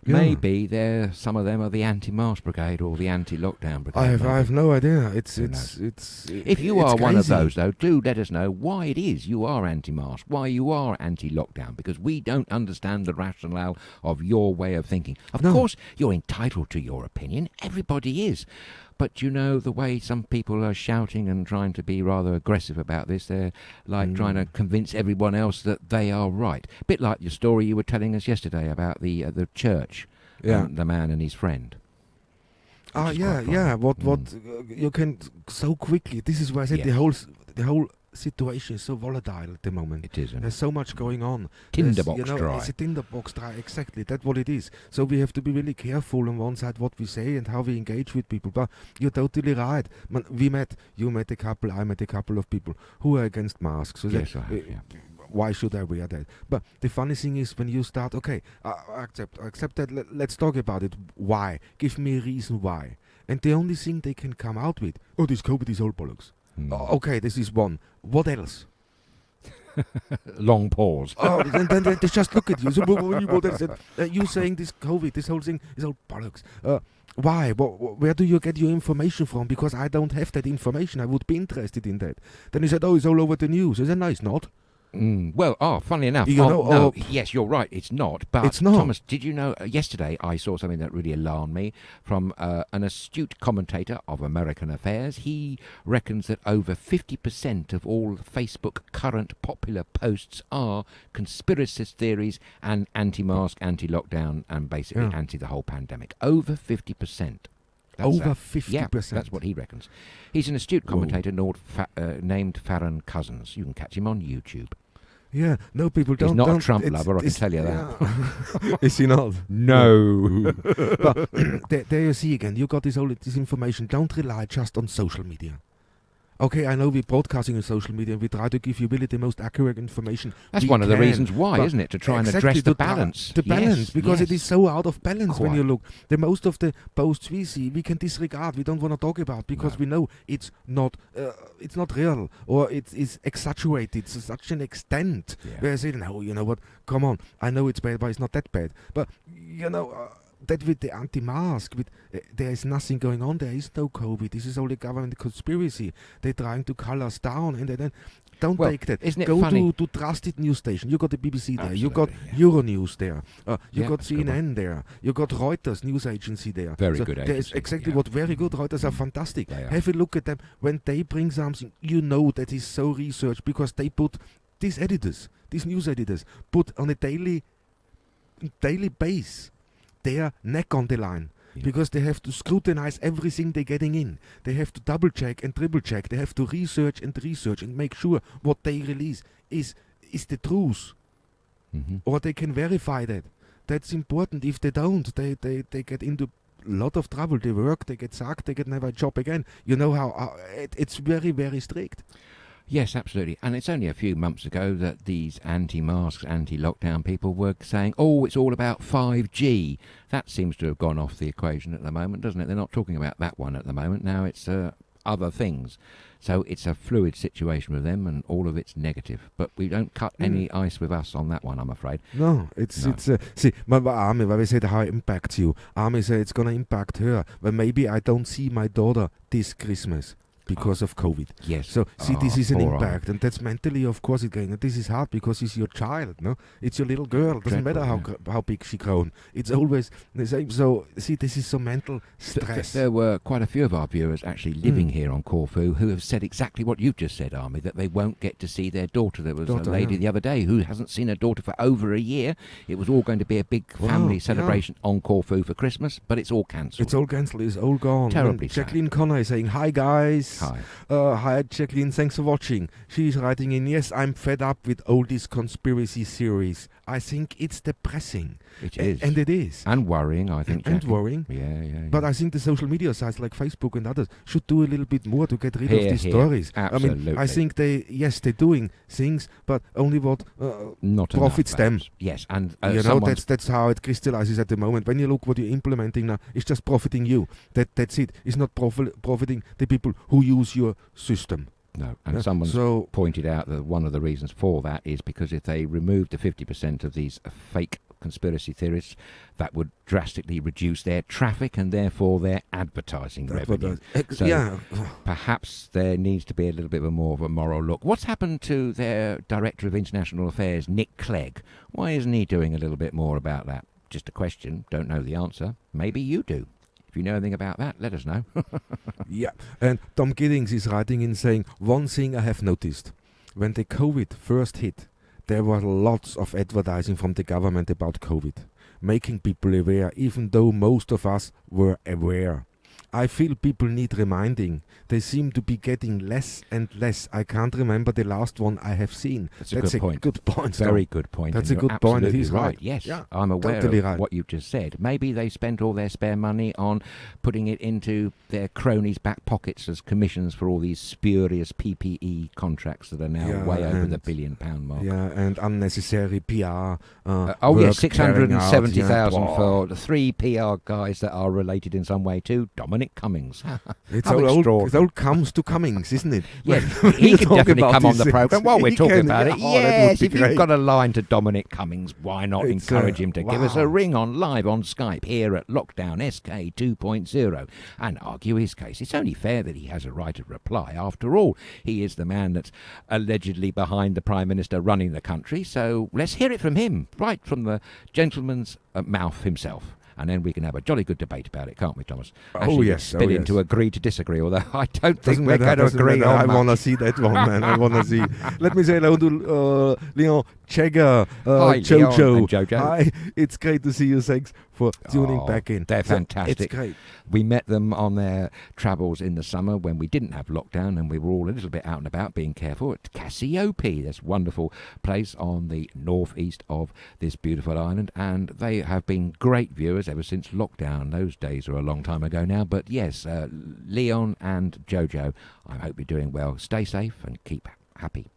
Maybe some of them are the anti-mask brigade or the anti-lockdown brigade. I have no idea. It's if you are one of those, though, do let us know why it is you are anti-mask, why you are anti-lockdown, because we don't understand the rationale of your way of thinking. Of course, you're entitled to your opinion. Everybody is. But the way some people are shouting and trying to be rather aggressive about this, they're like trying to convince everyone else that they are right. A bit like your story you were telling us yesterday about the church, the man and his friend. What you can so quickly. This is why I said the whole situation is so volatile at the moment. It is. There's so much going on. Tinderbox dry. It's a tinderbox dry, exactly. That's what it is. So we have to be really careful on one side what we say and how we engage with people. But you're totally right. You met a couple, I met a couple of people who are against masks. So yes, I have, why should I wear that? But the funny thing is when you start, okay, I accept that, let's talk about it. Why? Give me a reason why. And the only thing they can come out with, this COVID is all bollocks. Okay, this is one. What else? Long pause. Then they just look at you. So you saying this COVID, this whole thing is all bollocks. Why? Where do you get your information from? Because I don't have that information. I would be interested in that. Then he said, it's all over the news. I said, no, it's not. Well, funnily enough, yes, you're right, it's not. But it's not. Thomas, did you know, yesterday I saw something that really alarmed me from an astute commentator of American affairs. He reckons that over 50% of all Facebook current popular posts are conspiracist theories and anti-mask, anti-lockdown, and basically anti the whole pandemic. Over 50%. Over 50%. Yeah, that's what he reckons. He's an astute commentator named Farron Cousins. You can catch him on YouTube. Yeah, no, people don't. He's not a Trump lover, I can tell you that. Yeah. Is he not? No. But there you see again, you got this information. Don't rely just on social media. Okay, I know we're broadcasting on social media and we try to give you really the most accurate information. That's one of the reasons why, isn't it? To try and address the balance. The balance, because it is so out of balance when you look. The most of the posts we see, we can disregard. We don't want to talk about because we know it's not real or it is exaggerated to such an extent. Where I say, no, you know what? Come on, I know it's bad, but it's not that bad. But that with the anti-mask, there is nothing going on. There is no COVID. This is all a government conspiracy. They're trying to cull us down, and then don't take that. Isn't it Go funny? to trusted news station. You got the BBC there. Absolutely, You got Euronews there. You got CNN there. You got Reuters news agency there. Very good agency. There is exactly what very good. Reuters are fantastic. Have a look at them. When they bring something, you know that is so researched because they put these news editors, put on a daily base their neck on the line because they have to scrutinize everything they're getting in. They have to double check and triple check. They have to research and make sure what they release is the truth, or they can verify that. That's important. If they don't, they get into a lot of trouble. They work, they get sacked, they get never a job again. You know how it's very, very strict. Yes, absolutely. And it's only a few months ago that these anti-masks, anti-lockdown people were saying, it's all about 5G. That seems to have gone off the equation at the moment, doesn't it? They're not talking about that one at the moment. Now it's other things. So it's a fluid situation with them and all of it's negative. But we don't cut any ice with us on that one, I'm afraid. No, see, Army, when we said how it impacts you, Army said it's going to impact her. Well, maybe I don't see my daughter this Christmas because of COVID. Yes. So, this is an impact, and that's mentally, of course, it's going. And this is hard because it's your child, no? It's your little girl. Doesn't matter how big she grown. It's always the same. So, this is some mental stress. There were quite a few of our viewers actually living here on Corfu who have said exactly what you've just said, Army, that they won't get to see their daughter. There was a lady the other day who hasn't seen her daughter for over a year. It was all going to be a big family celebration on Corfu for Christmas, but it's all cancelled. It's all cancelled. It's all gone. Terribly Jacqueline Connor is saying, hi, guys. Hi. Hi, Jacqueline. Thanks for watching. She's writing in, yes, I'm fed up with all these conspiracy theories. I think it's depressing. It is. And it is. And worrying, I think, And worrying. Yeah. But I think the social media sites like Facebook and others should do a little bit more to get rid of these stories. Absolutely. I think they're doing things, but only what not profits them. Yes, and that's how it crystallizes at the moment. When you look what you're implementing now, it's just profiting you. That's it. It's not profiting the people who use your system. No, and someone pointed out that one of the reasons for that is because if they removed the 50% of these fake conspiracy theorists, that would drastically reduce their traffic and therefore their advertising revenue. Perhaps there needs to be a little bit more of a moral look. What's happened to their Director of International Affairs, Nick Clegg? Why isn't he doing a little bit more about that? Just a question, don't know the answer. Maybe you do. If you know anything about that, let us know. Yeah, and Tom Giddings is writing in saying, one thing I have noticed, when the COVID first hit, there were lots of advertising from the government about COVID, making people aware, even though most of us were aware. I feel people need reminding. They seem to be getting less and less. I can't remember the last one I have seen. That's a good point. Good point. Very good point. That's and a you're good point. absolutely He's right. Yes, yeah, I'm aware totally of right. what you've just said. Maybe they spent all their spare money on putting it into their cronies' back pockets as commissions for all these spurious PPE contracts that are now way over the £1 billion mark. Yeah, and unnecessary PR. Oh yes, 670,000 for the 3 PR guys that are related in some way to Dominic Cummings. It's all comes to Cummings, isn't it? Yes, he can definitely come on the programme while we're talking about it. Yes, if you've got a line to Dominic Cummings, why not encourage him to give us a ring on live on Skype here at Lockdown SK 2.0 and argue his case. It's only fair that he has a right of reply. After all, he is the man that's allegedly behind the Prime Minister running the country, so let's hear it from him, right from the gentleman's mouth himself. And then we can have a jolly good debate about it, can't we, Thomas? Actually, spin into agree to disagree, although I don't think we're going to agree on I want to see that one, man. I want to see. Let me say hello to Leon Chegger, Hi, Jojo. Leon and Jojo. Hi, it's great to see you. Thanks for tuning back in. They're fantastic. It's great. We met them on their travels in the summer when we didn't have lockdown and we were all a little bit out and about being careful at Cassiope, this wonderful place on the northeast of this beautiful island, and they have been great viewers ever since lockdown. Those days are a long time ago now, but yes, Leon and Jojo, I hope you're doing well. Stay safe and keep happy.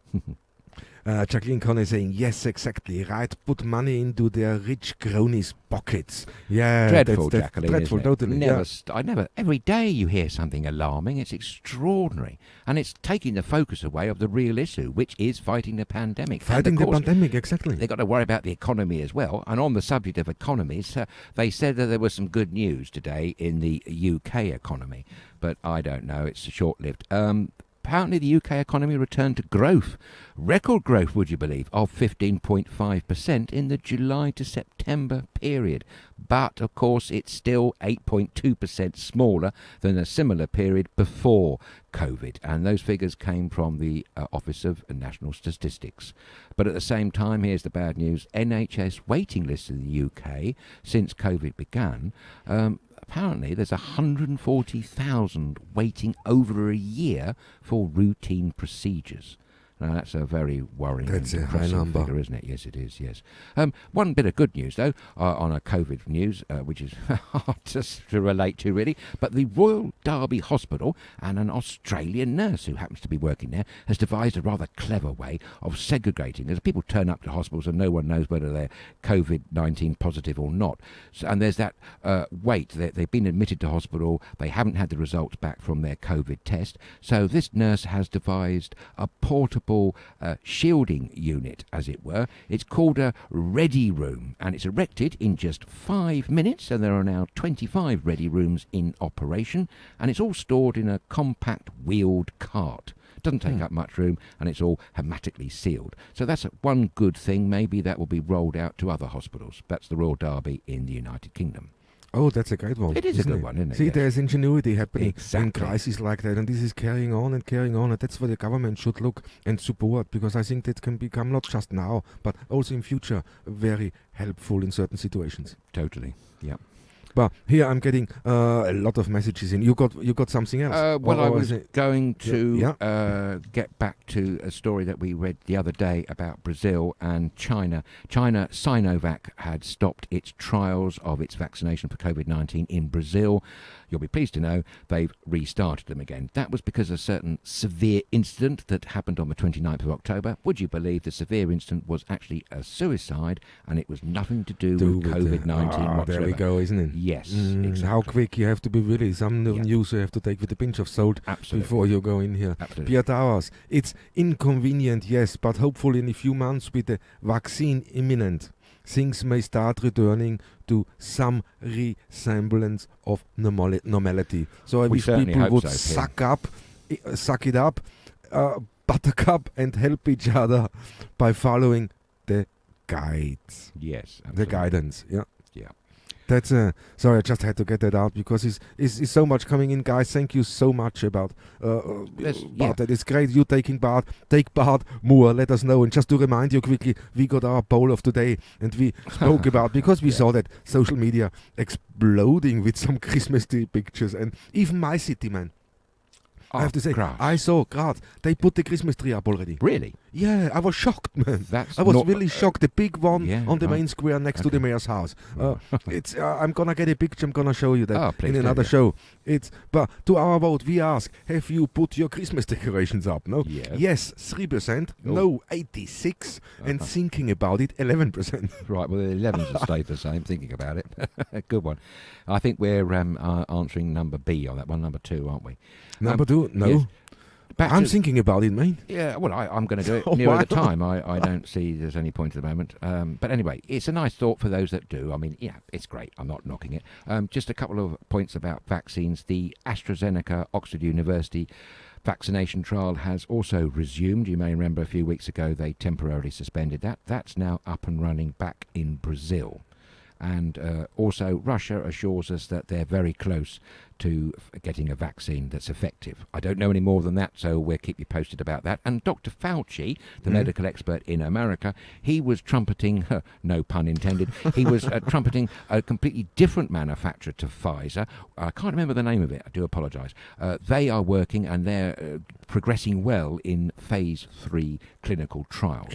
Jacqueline Conner saying, yes, exactly, right, put money into their rich cronies' pockets. Yeah, dreadful, that's Jacqueline. Dreadful, totally. I never. Every day you hear something alarming. It's extraordinary, and it's taking the focus away of the real issue, which is fighting the pandemic. Fighting the pandemic, exactly. They've got to worry about the economy as well. And on the subject of economies, they said that there was some good news today in the UK economy, but I don't know. It's short-lived. Apparently the UK economy returned to growth. Record growth, would you believe, of 15.5% in the July to September period. But, of course, it's still 8.2% smaller than a similar period before COVID. And those figures came from the Office of National Statistics. But at the same time, here's the bad news. Nhs Waiting List in the UK, since COVID began, apparently there's 140,000 waiting over a year for routine procedures. Now, that's a very worrying That's and a high number, figure, isn't it? Yes, it is, yes. One bit of good news, though, on a COVID news, which is hard to relate to, really, but the Royal Derby Hospital and an Australian nurse who happens to be working there has devised a rather clever way of segregating, as people turn up to hospitals and no one knows whether they're COVID-19 positive or not. So, and there's that wait. They've been admitted to hospital, they haven't had the results back from their COVID test, so this nurse has devised a portable shielding unit, as it were. It's called a ready room, and it's erected in just 5 minutes, and there are now 25 ready rooms in operation, and it's all stored in a compact wheeled cart. It doesn't take up much room, and it's all hermetically sealed. So that's one good thing. Maybe that will be rolled out to other hospitals. That's the Royal Derby in the United Kingdom. Oh, that's a great one. It is a good one, isn't it? See, yes. there's ingenuity happening Exactly. in crises like that, and this is carrying on, and that's where the government should look and support, because I think that can become not just now, but also in future very helpful in certain situations. Totally, yeah. But here I'm getting a lot of messages in. You got something else? Well, I was going to get back to a story that we read the other day about Brazil and China. China, Sinovac had stopped its trials of its vaccination for COVID-19 in Brazil. You'll be pleased to know they've restarted them again. That was because of a certain severe incident that happened on the 29th of October. Would you believe the severe incident was actually a suicide, and it was nothing to do with COVID-19 whatsoever. There we go, isn't it? Yes, exactly. How quick you have to be, really. Some news you have to take with a pinch of salt before you go in here. Absolutely. Pierre Towers, it's inconvenient, yes, but hopefully in a few months with the vaccine imminent, things may start returning to some resemblance of normality. So I wish people would suck it up, buttercup, and help each other by following the guides. Yes, absolutely. The guidance, yeah. That's sorry, I just had to get that out because it's so much coming in, guys. Thank you so much about that. It's great you taking part. Take part more. Let us know. And just to remind you quickly, we got our poll of today, and we spoke about because we saw that social media exploding with some Christmas tree pictures, and even my city, man. I have to say, I saw Graz. They put the Christmas tree up already. Really? Yeah, I was shocked, man. I was really shocked. The big one on the main square next to the mayor's house. It's. I'm gonna get a picture. I'm gonna show you that in another show. But to our vote, we ask: have you put your Christmas decorations up? No. Yes, 3%. No, 86%. And thinking about it, 11%. Right. Well, the 11s have stayed the same. Thinking about it. Good one. I think we're answering number B on that one. Number 2, aren't we? Number 2. No. Yes. I'm thinking about it, mate. Yeah, well, I'm going to do it nearer the time. I don't see there's any point at the moment. But anyway, it's a nice thought for those that do. I mean, yeah, it's great. I'm not knocking it. Just a couple of points about vaccines. The AstraZeneca Oxford University vaccination trial has also resumed. You may remember a few weeks ago they temporarily suspended that. That's now up and running back in Brazil. And also Russia assures us that they're very close to getting a vaccine that's effective. I don't know any more than that, so we'll keep you posted about that. And Dr. Fauci, the medical expert in America, he was trumpeting, no pun intended, he was trumpeting a completely different manufacturer to Pfizer. I can't remember the name of it, I do apologise. They are working and they're progressing well in phase 3 clinical trials.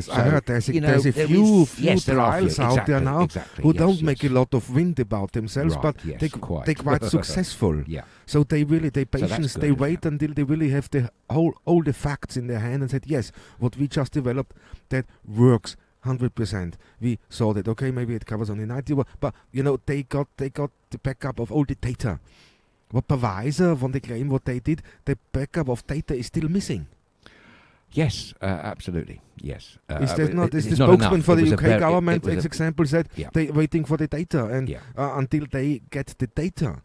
So, I heard there's a few trials out there now who don't make a lot of wind about themselves, but they're quite successful. Yeah. So they patients, they wait until they really have all the facts in their hand and said, yes, what we just developed, that works 100%. We saw that, okay, maybe it covers only 90%, but, they got the backup of all the data. What Pfizer, when they claim what they did, the backup of data is still missing. Yes, absolutely. Yes. Is the spokesman for the UK government, as example, said they're waiting for the data and until they get the data,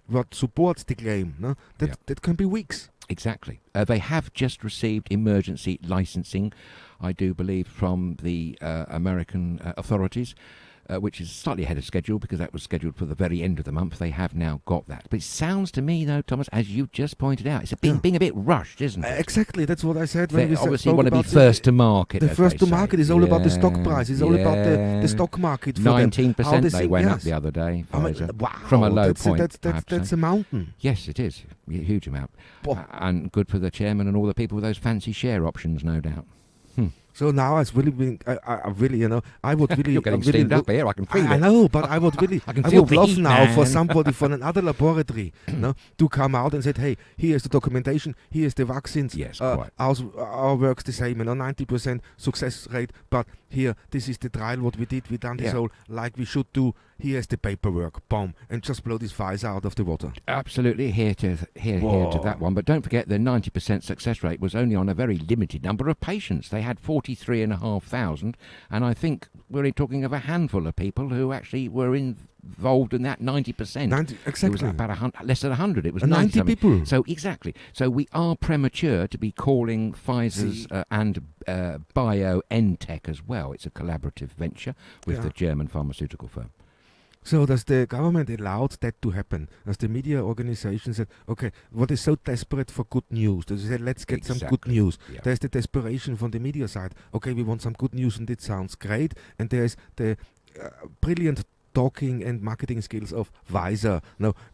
what supports the claim, no? That can be weeks. Exactly. They have just received emergency licensing, I do believe, from the American authorities. Which is slightly ahead of schedule because that was scheduled for the very end of the month. They have now got that. But it sounds to me, though, Thomas, as you just pointed out, it's being a bit rushed, isn't it? Exactly. That's what I said. When we obviously want to be first to market. The first to market is all about the stock price. It's all about the stock market. 19% they went up the other day. Wow. From a low point. That's a mountain. Yes, it is. A huge amount. And good for the chairman and all the people with those fancy share options, no doubt. So now it's really been, I really, I would really... You're getting steamed up here, I can feel it. I know, but I would really, I would love now for somebody from another laboratory to come out and say, hey, here's the documentation, here's the vaccines. Yes, quite. Our work's the same, 90% success rate, but here, this is the trial, what we did, we done this all like we should do. Here's the paperwork, boom, and just blow this Pfizer out of the water. Absolutely, here to that one. But don't forget, the 90% success rate was only on a very limited number of patients. They had 43,500, and I think we're only talking of a handful of people who actually were involved in that 90%. Exactly. It was about less than 100. It was 90 people. So exactly. So we are premature to be calling Pfizer's and BioNTech as well. It's a collaborative venture with the German pharmaceutical firm. So does the government allow that to happen? Does the media organization said, okay, what is so desperate for good news? Does it say, let's get some good news? Yeah. There's the desperation from the media side. Okay, we want some good news and it sounds great. And there's the brilliant talking and marketing skills of Pfizer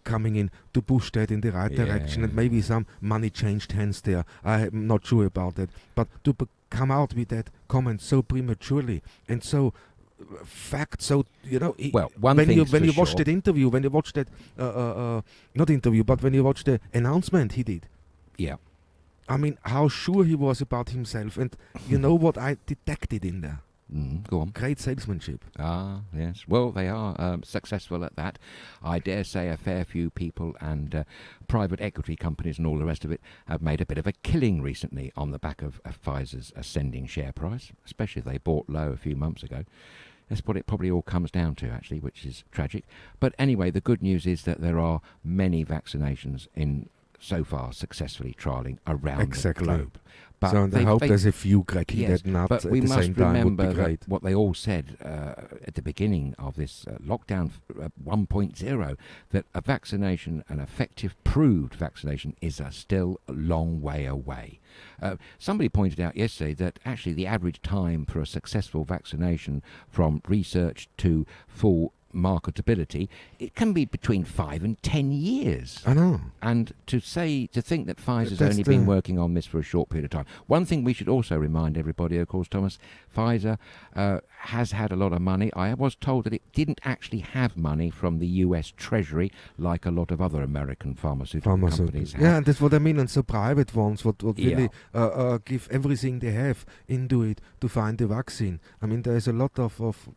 coming in to push that in the right direction. And maybe some money changed hands there. I'm not sure about that. But to come out with that comment so prematurely and so... fact, so when you watch that interview, when you watch that not interview, but when you watch the announcement he did, I mean, how sure he was about himself, and you know what I detected in there. Go on. Great salesmanship. Ah, yes. Well, they are successful at that. I dare say a fair few people and private equity companies and all the rest of it have made a bit of a killing recently on the back of Pfizer's ascending share price, especially if they bought low a few months ago. That's what it probably all comes down to, actually, which is tragic. But anyway, the good news is that there are many vaccinations in so far successfully trialling around the globe. But so I hope there's a few cracking that nut but at we the must same time would be remember great. that what they all said at the beginning of this lockdown 1.0, that a vaccination, an effective proved vaccination, is still a long way away. Somebody pointed out yesterday that actually the average time for a successful vaccination from research to full marketability, it can be between 5 and 10 years. I know. And to think that Pfizer's only been working on this for a short period of time. One thing we should also remind everybody, of course, Thomas, Pfizer has had a lot of money. I was told that it didn't actually have money from the US Treasury like a lot of other American pharmaceutical companies have. Yeah, and that's what I mean. And so private ones what really give everything they have into it to find the vaccine. I mean, there's a lot of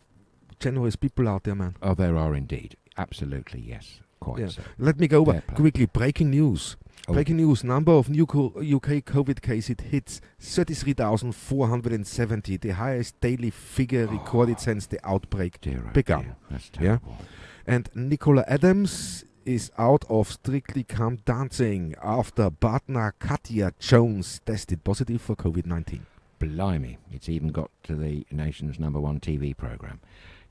generous people out there, man. Oh, there are indeed. Absolutely, yes. Quite so. Let me go over quickly. Breaking news. Breaking news. Number of new UK COVID cases hits 33,470, the highest daily figure recorded since the outbreak began. That's terrible. Yeah? And Nicola Adams is out of Strictly Come Dancing after partner Katya Jones tested positive for COVID-19. Blimey, it's even got to the nation's #1 TV programme.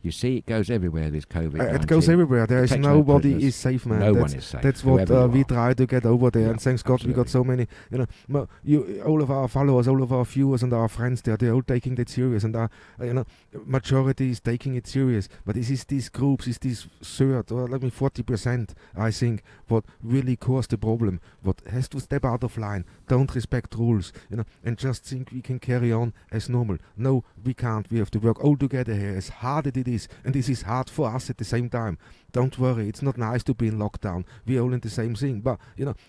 You see, it goes everywhere, this COVID-19. It goes everywhere. There is nobody is safe, man. No one is safe. That's what we try to get over there. And thanks God we got so many, all of our followers, all of our viewers and our friends there, they're all taking it serious. And majority is taking it serious. But these groups, is this third, or 40%, I think, what really caused the problem. What has to step out of line, don't respect rules, and just think we can carry on as normal. No, we can't. We have to work all together here, as hard as it is. And this is hard for us at the same time. Don't worry, it's not nice to be in lockdown. We're all in the same thing. But,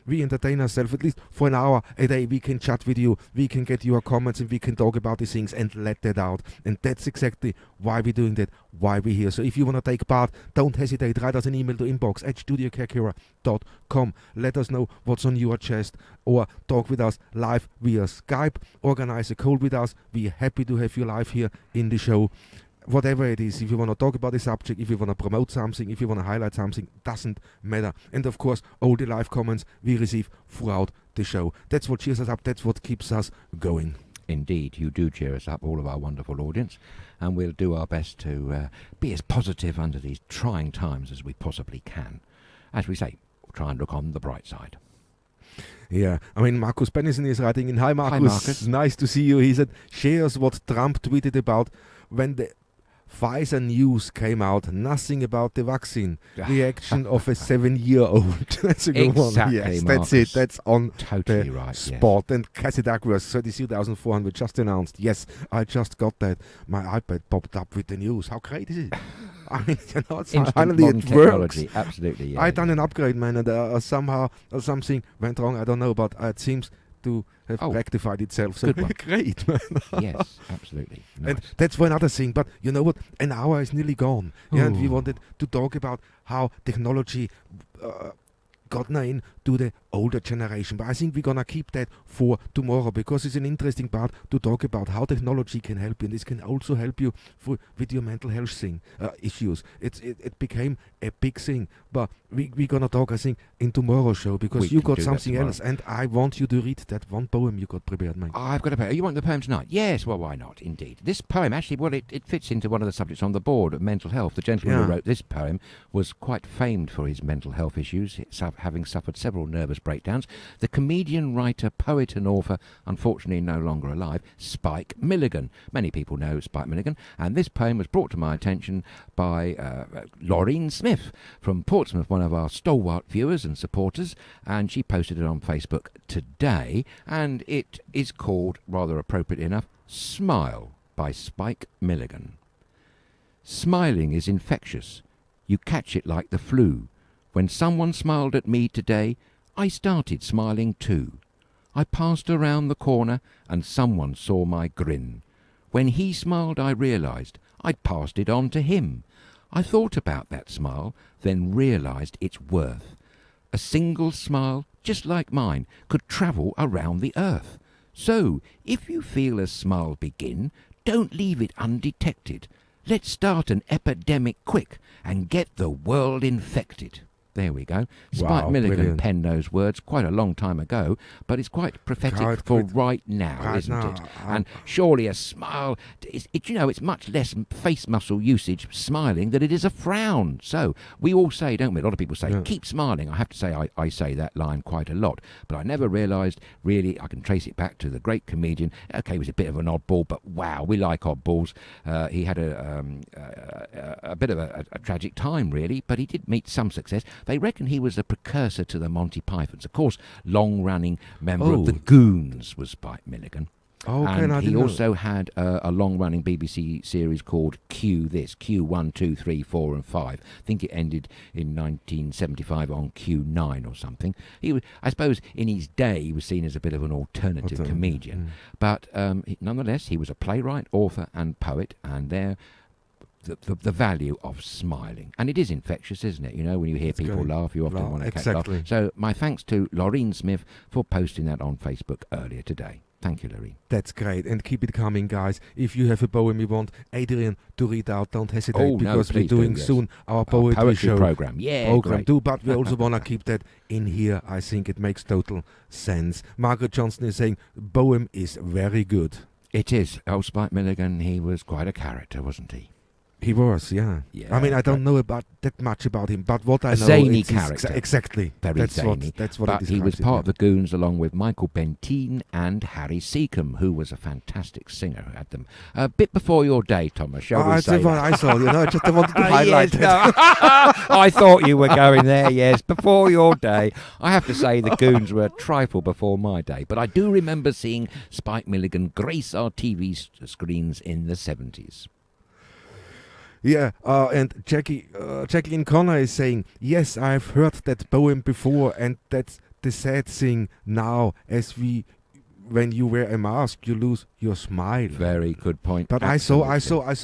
we entertain ourselves at least for an hour a day. We can chat with you, we can get your comments, and we can talk about these things and let that out. And that's exactly why we're doing that, why we're here. So if you want to take part, don't hesitate. Write us an email to inbox@studiokerkira.com. Let us know what's on your chest, or talk with us live via Skype. Organize a call with us. We're happy to have you live here in the show. Whatever it is, if you want to talk about the subject, if you want to promote something, if you want to highlight something, doesn't matter. And of course, all the live comments we receive throughout the show. That's what cheers us up, that's what keeps us going. Indeed, you do cheer us up, all of our wonderful audience, and we'll do our best to be as positive under these trying times as we possibly can. As we say, we'll try and look on the bright side. Yeah, I mean, Marcus Bennison is writing in. Hi, Marcus. Hi, Marcus. Nice to see you. He said, shares what Trump tweeted about when the Pfizer news came out, nothing about the vaccine. Reaction of a 7-year-old. That's a good one. Yes, Marcus. That's it. That's on totally the right, spot. Yes. And Cassidaquas, 32,400 just announced. Yes, I just got that. My iPad popped up with the news. How great is it? I mean, finally it works. Absolutely, yeah. I done an upgrade, man, and somehow something went wrong. I don't know, but it seems to have rectified itself. So great, man. Yes, absolutely. Nice. And that's for another thing. But you know what? An hour is nearly gone. Yeah, and we wanted to talk about how technology gotten in to the older generation. But I think we're going to keep that for tomorrow, because it's an interesting part to talk about how technology can help you. And this can also help you with your mental health issues. It became a big thing. But we're going to talk, I think, in tomorrow's show, because you got something else. And I want you to read that one poem you got prepared, mate. I've got a poem. You want the poem tonight? Yes, well, why not? Indeed. This poem, actually, it fits into one of the subjects on the board of mental health. The gentleman who wrote this poem was quite famed for his mental health issues, having suffered several nervous breakdowns. The comedian, writer, poet and author, unfortunately no longer alive, Spike Milligan. Many people know Spike Milligan, and this poem was brought to my attention by Laureen Smith from Portsmouth, one of our stalwart viewers and supporters, and she posted it on Facebook today, and it is called, rather appropriately enough, Smile by Spike Milligan. Smiling is infectious. You catch it like the flu. When someone smiled at me today, I started smiling too. I passed around the corner and someone saw my grin. When he smiled, I realized I'd passed it on to him. I thought about that smile, then realized its worth. A single smile, just like mine, could travel around the earth. So, if you feel a smile begin, don't leave it undetected. Let's start an epidemic quick and get the world infected. There we go. Wow, Spike Milligan brilliant. penned those words quite a long time ago, but it's quite prophetic for right now, isn't it? And surely a smile, it's much less face muscle usage smiling than it is a frown. So we all say, don't we? A lot of people say, keep smiling. I have to say, I say that line quite a lot, but I never realised, really, I can trace it back to the great comedian. Okay, he was a bit of an oddball, but wow, we like oddballs. He had a bit of a tragic time, really, but he did meet some success. They reckon he was a precursor to the Monty Pythons. Of course, long-running member of the Goons was Spike Milligan. And he also had a long-running BBC series called Q1, 2, 3, 4 and 5. I think it ended in 1975 on Q9 or something. I suppose in his day he was seen as a bit of an alternative comedian. But nonetheless, he was a playwright, author and poet, and the value of smiling. And it is infectious, isn't it? You know, when you hear people laugh, you often want to catch laugh. So my thanks to Laureen Smith for posting that on Facebook earlier today. Thank you, Laureen. That's great. And keep it coming, guys. If you have a poem you want Adrian to read out, don't hesitate, because we're doing soon our poetry show program. Great. But we also want to keep that in here. I think it makes total sense. Margaret Johnson is saying, poem is very good. It is. Old Spike Milligan, he was quite a character, wasn't he? He was, yeah. I mean, I don't know that much about him, but what I know, zany character. Exactly. Very zany. That's what but he was part of the Goons along with Michael Bentine and Harry Seacombe, who was a fantastic singer who had them. A bit before your day, Thomas, shall we say that? I saw, just wanted to highlight that. I thought you were going there, yes, before your day. I have to say the Goons were a trifle before my day, but I do remember seeing Spike Milligan grace our TV screens in the 70s. Yeah, and Jacqueline Connor is saying, yes, I've heard that poem before, and that's the sad thing now, when you wear a mask, you lose your smile. Very good point. But I saw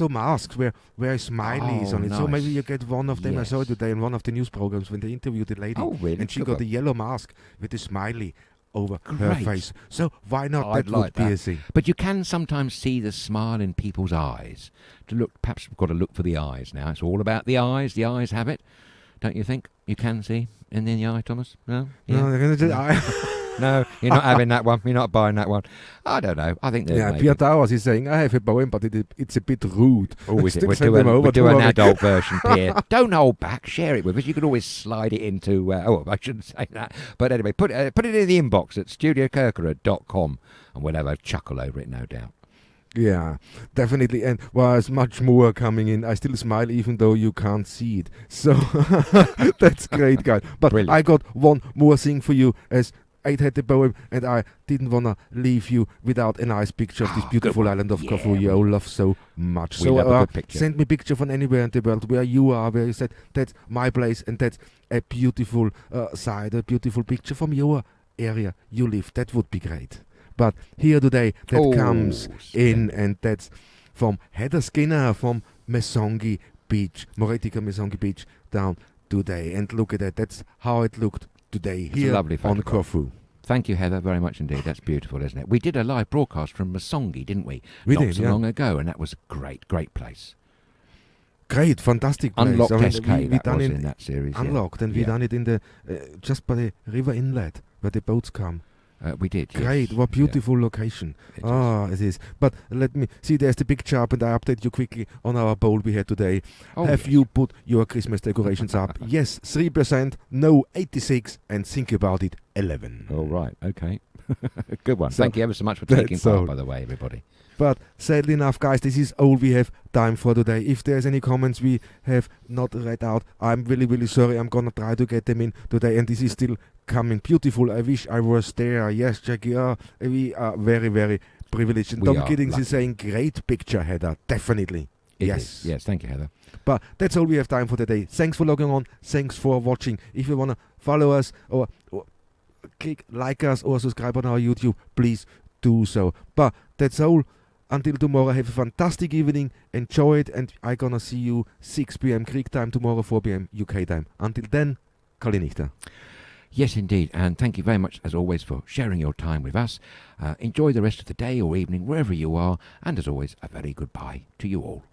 masks where smileys on it. Nice. So maybe you get one of them. Yes. I saw it today in one of the news programs when they interviewed the lady. Oh, really? And she got a yellow mask with a smiley over her face. So why not? That would be a thing. But you can sometimes see the smile in people's eyes. Perhaps we've got to look for the eyes now. It's all about the eyes. The eyes have it, don't you think? You can see in the eye, Thomas? No? Yeah. No, they're going to do No, you're not having that one. You're not buying that one. I don't know. I think Pierre Towers is saying, I have a poem, but it's a bit rude. Oh, is it? We'll do an adult version, Pierre. Don't hold back. Share it with us. You can always slide it into... I shouldn't say that. But anyway, put it in the inbox at studiokirkara.com and we'll have a chuckle over it, no doubt. Yeah, definitely. And there's much more coming in. I still smile even though you can't see it. So that's great, guys. But brilliant. I got one more thing for you, as I had the poem, and I didn't want to leave you without a nice picture of this beautiful island of Corfu you all love so much. We love a good picture. Send me a picture from anywhere in the world where you are, where you said, that's my place, and that's a beautiful side, a beautiful picture from your area you live. That would be great. But here today, that comes in, and that's from Heather Skinner from Mesongi Beach, Moretica Mesongi Beach, down today. And look at that, that's how it looked today here on Corfu. Thank you, Heather, very much indeed. That's beautiful, isn't it? We did a live broadcast from Mesongi, didn't we? Not so long ago, and that was a great, great place. Great, fantastic place. Unlocked SK, that was in that series. Unlocked, and we done it in the just by the river inlet, where the boats come. We did. Great, yes. what beautiful location. It is. But let me see, there's the picture up, and I update you quickly on our poll we had today. Have you put your Christmas decorations up? Yes, 3%, no, 86%, and think about it, 11%. All right, okay. Good one. Thank you ever so much for taking part, by the way, everybody. But sadly enough, guys, this is all we have time for today. If there's any comments we have not read out, I'm really, really sorry. I'm going to try to get them in today, and this is still coming. Beautiful. I wish I was there. Yes, Jackie, we are very, very privileged. And Tom Giddings is saying, great picture, Heather. Definitely. Yes. Yes, thank you, Heather. But that's all we have time for today. Thanks for logging on. Thanks for watching. If you want to follow us or click like us or subscribe on our YouTube, please do so. But that's all. Until tomorrow, have a fantastic evening. Enjoy it. And I'm going to see you 6 p.m. Greek time tomorrow, 4 p.m. UK time. Until then, Kalinichta. Yes, indeed. And thank you very much, as always, for sharing your time with us. Enjoy the rest of the day or evening, wherever you are. And as always, a very goodbye to you all.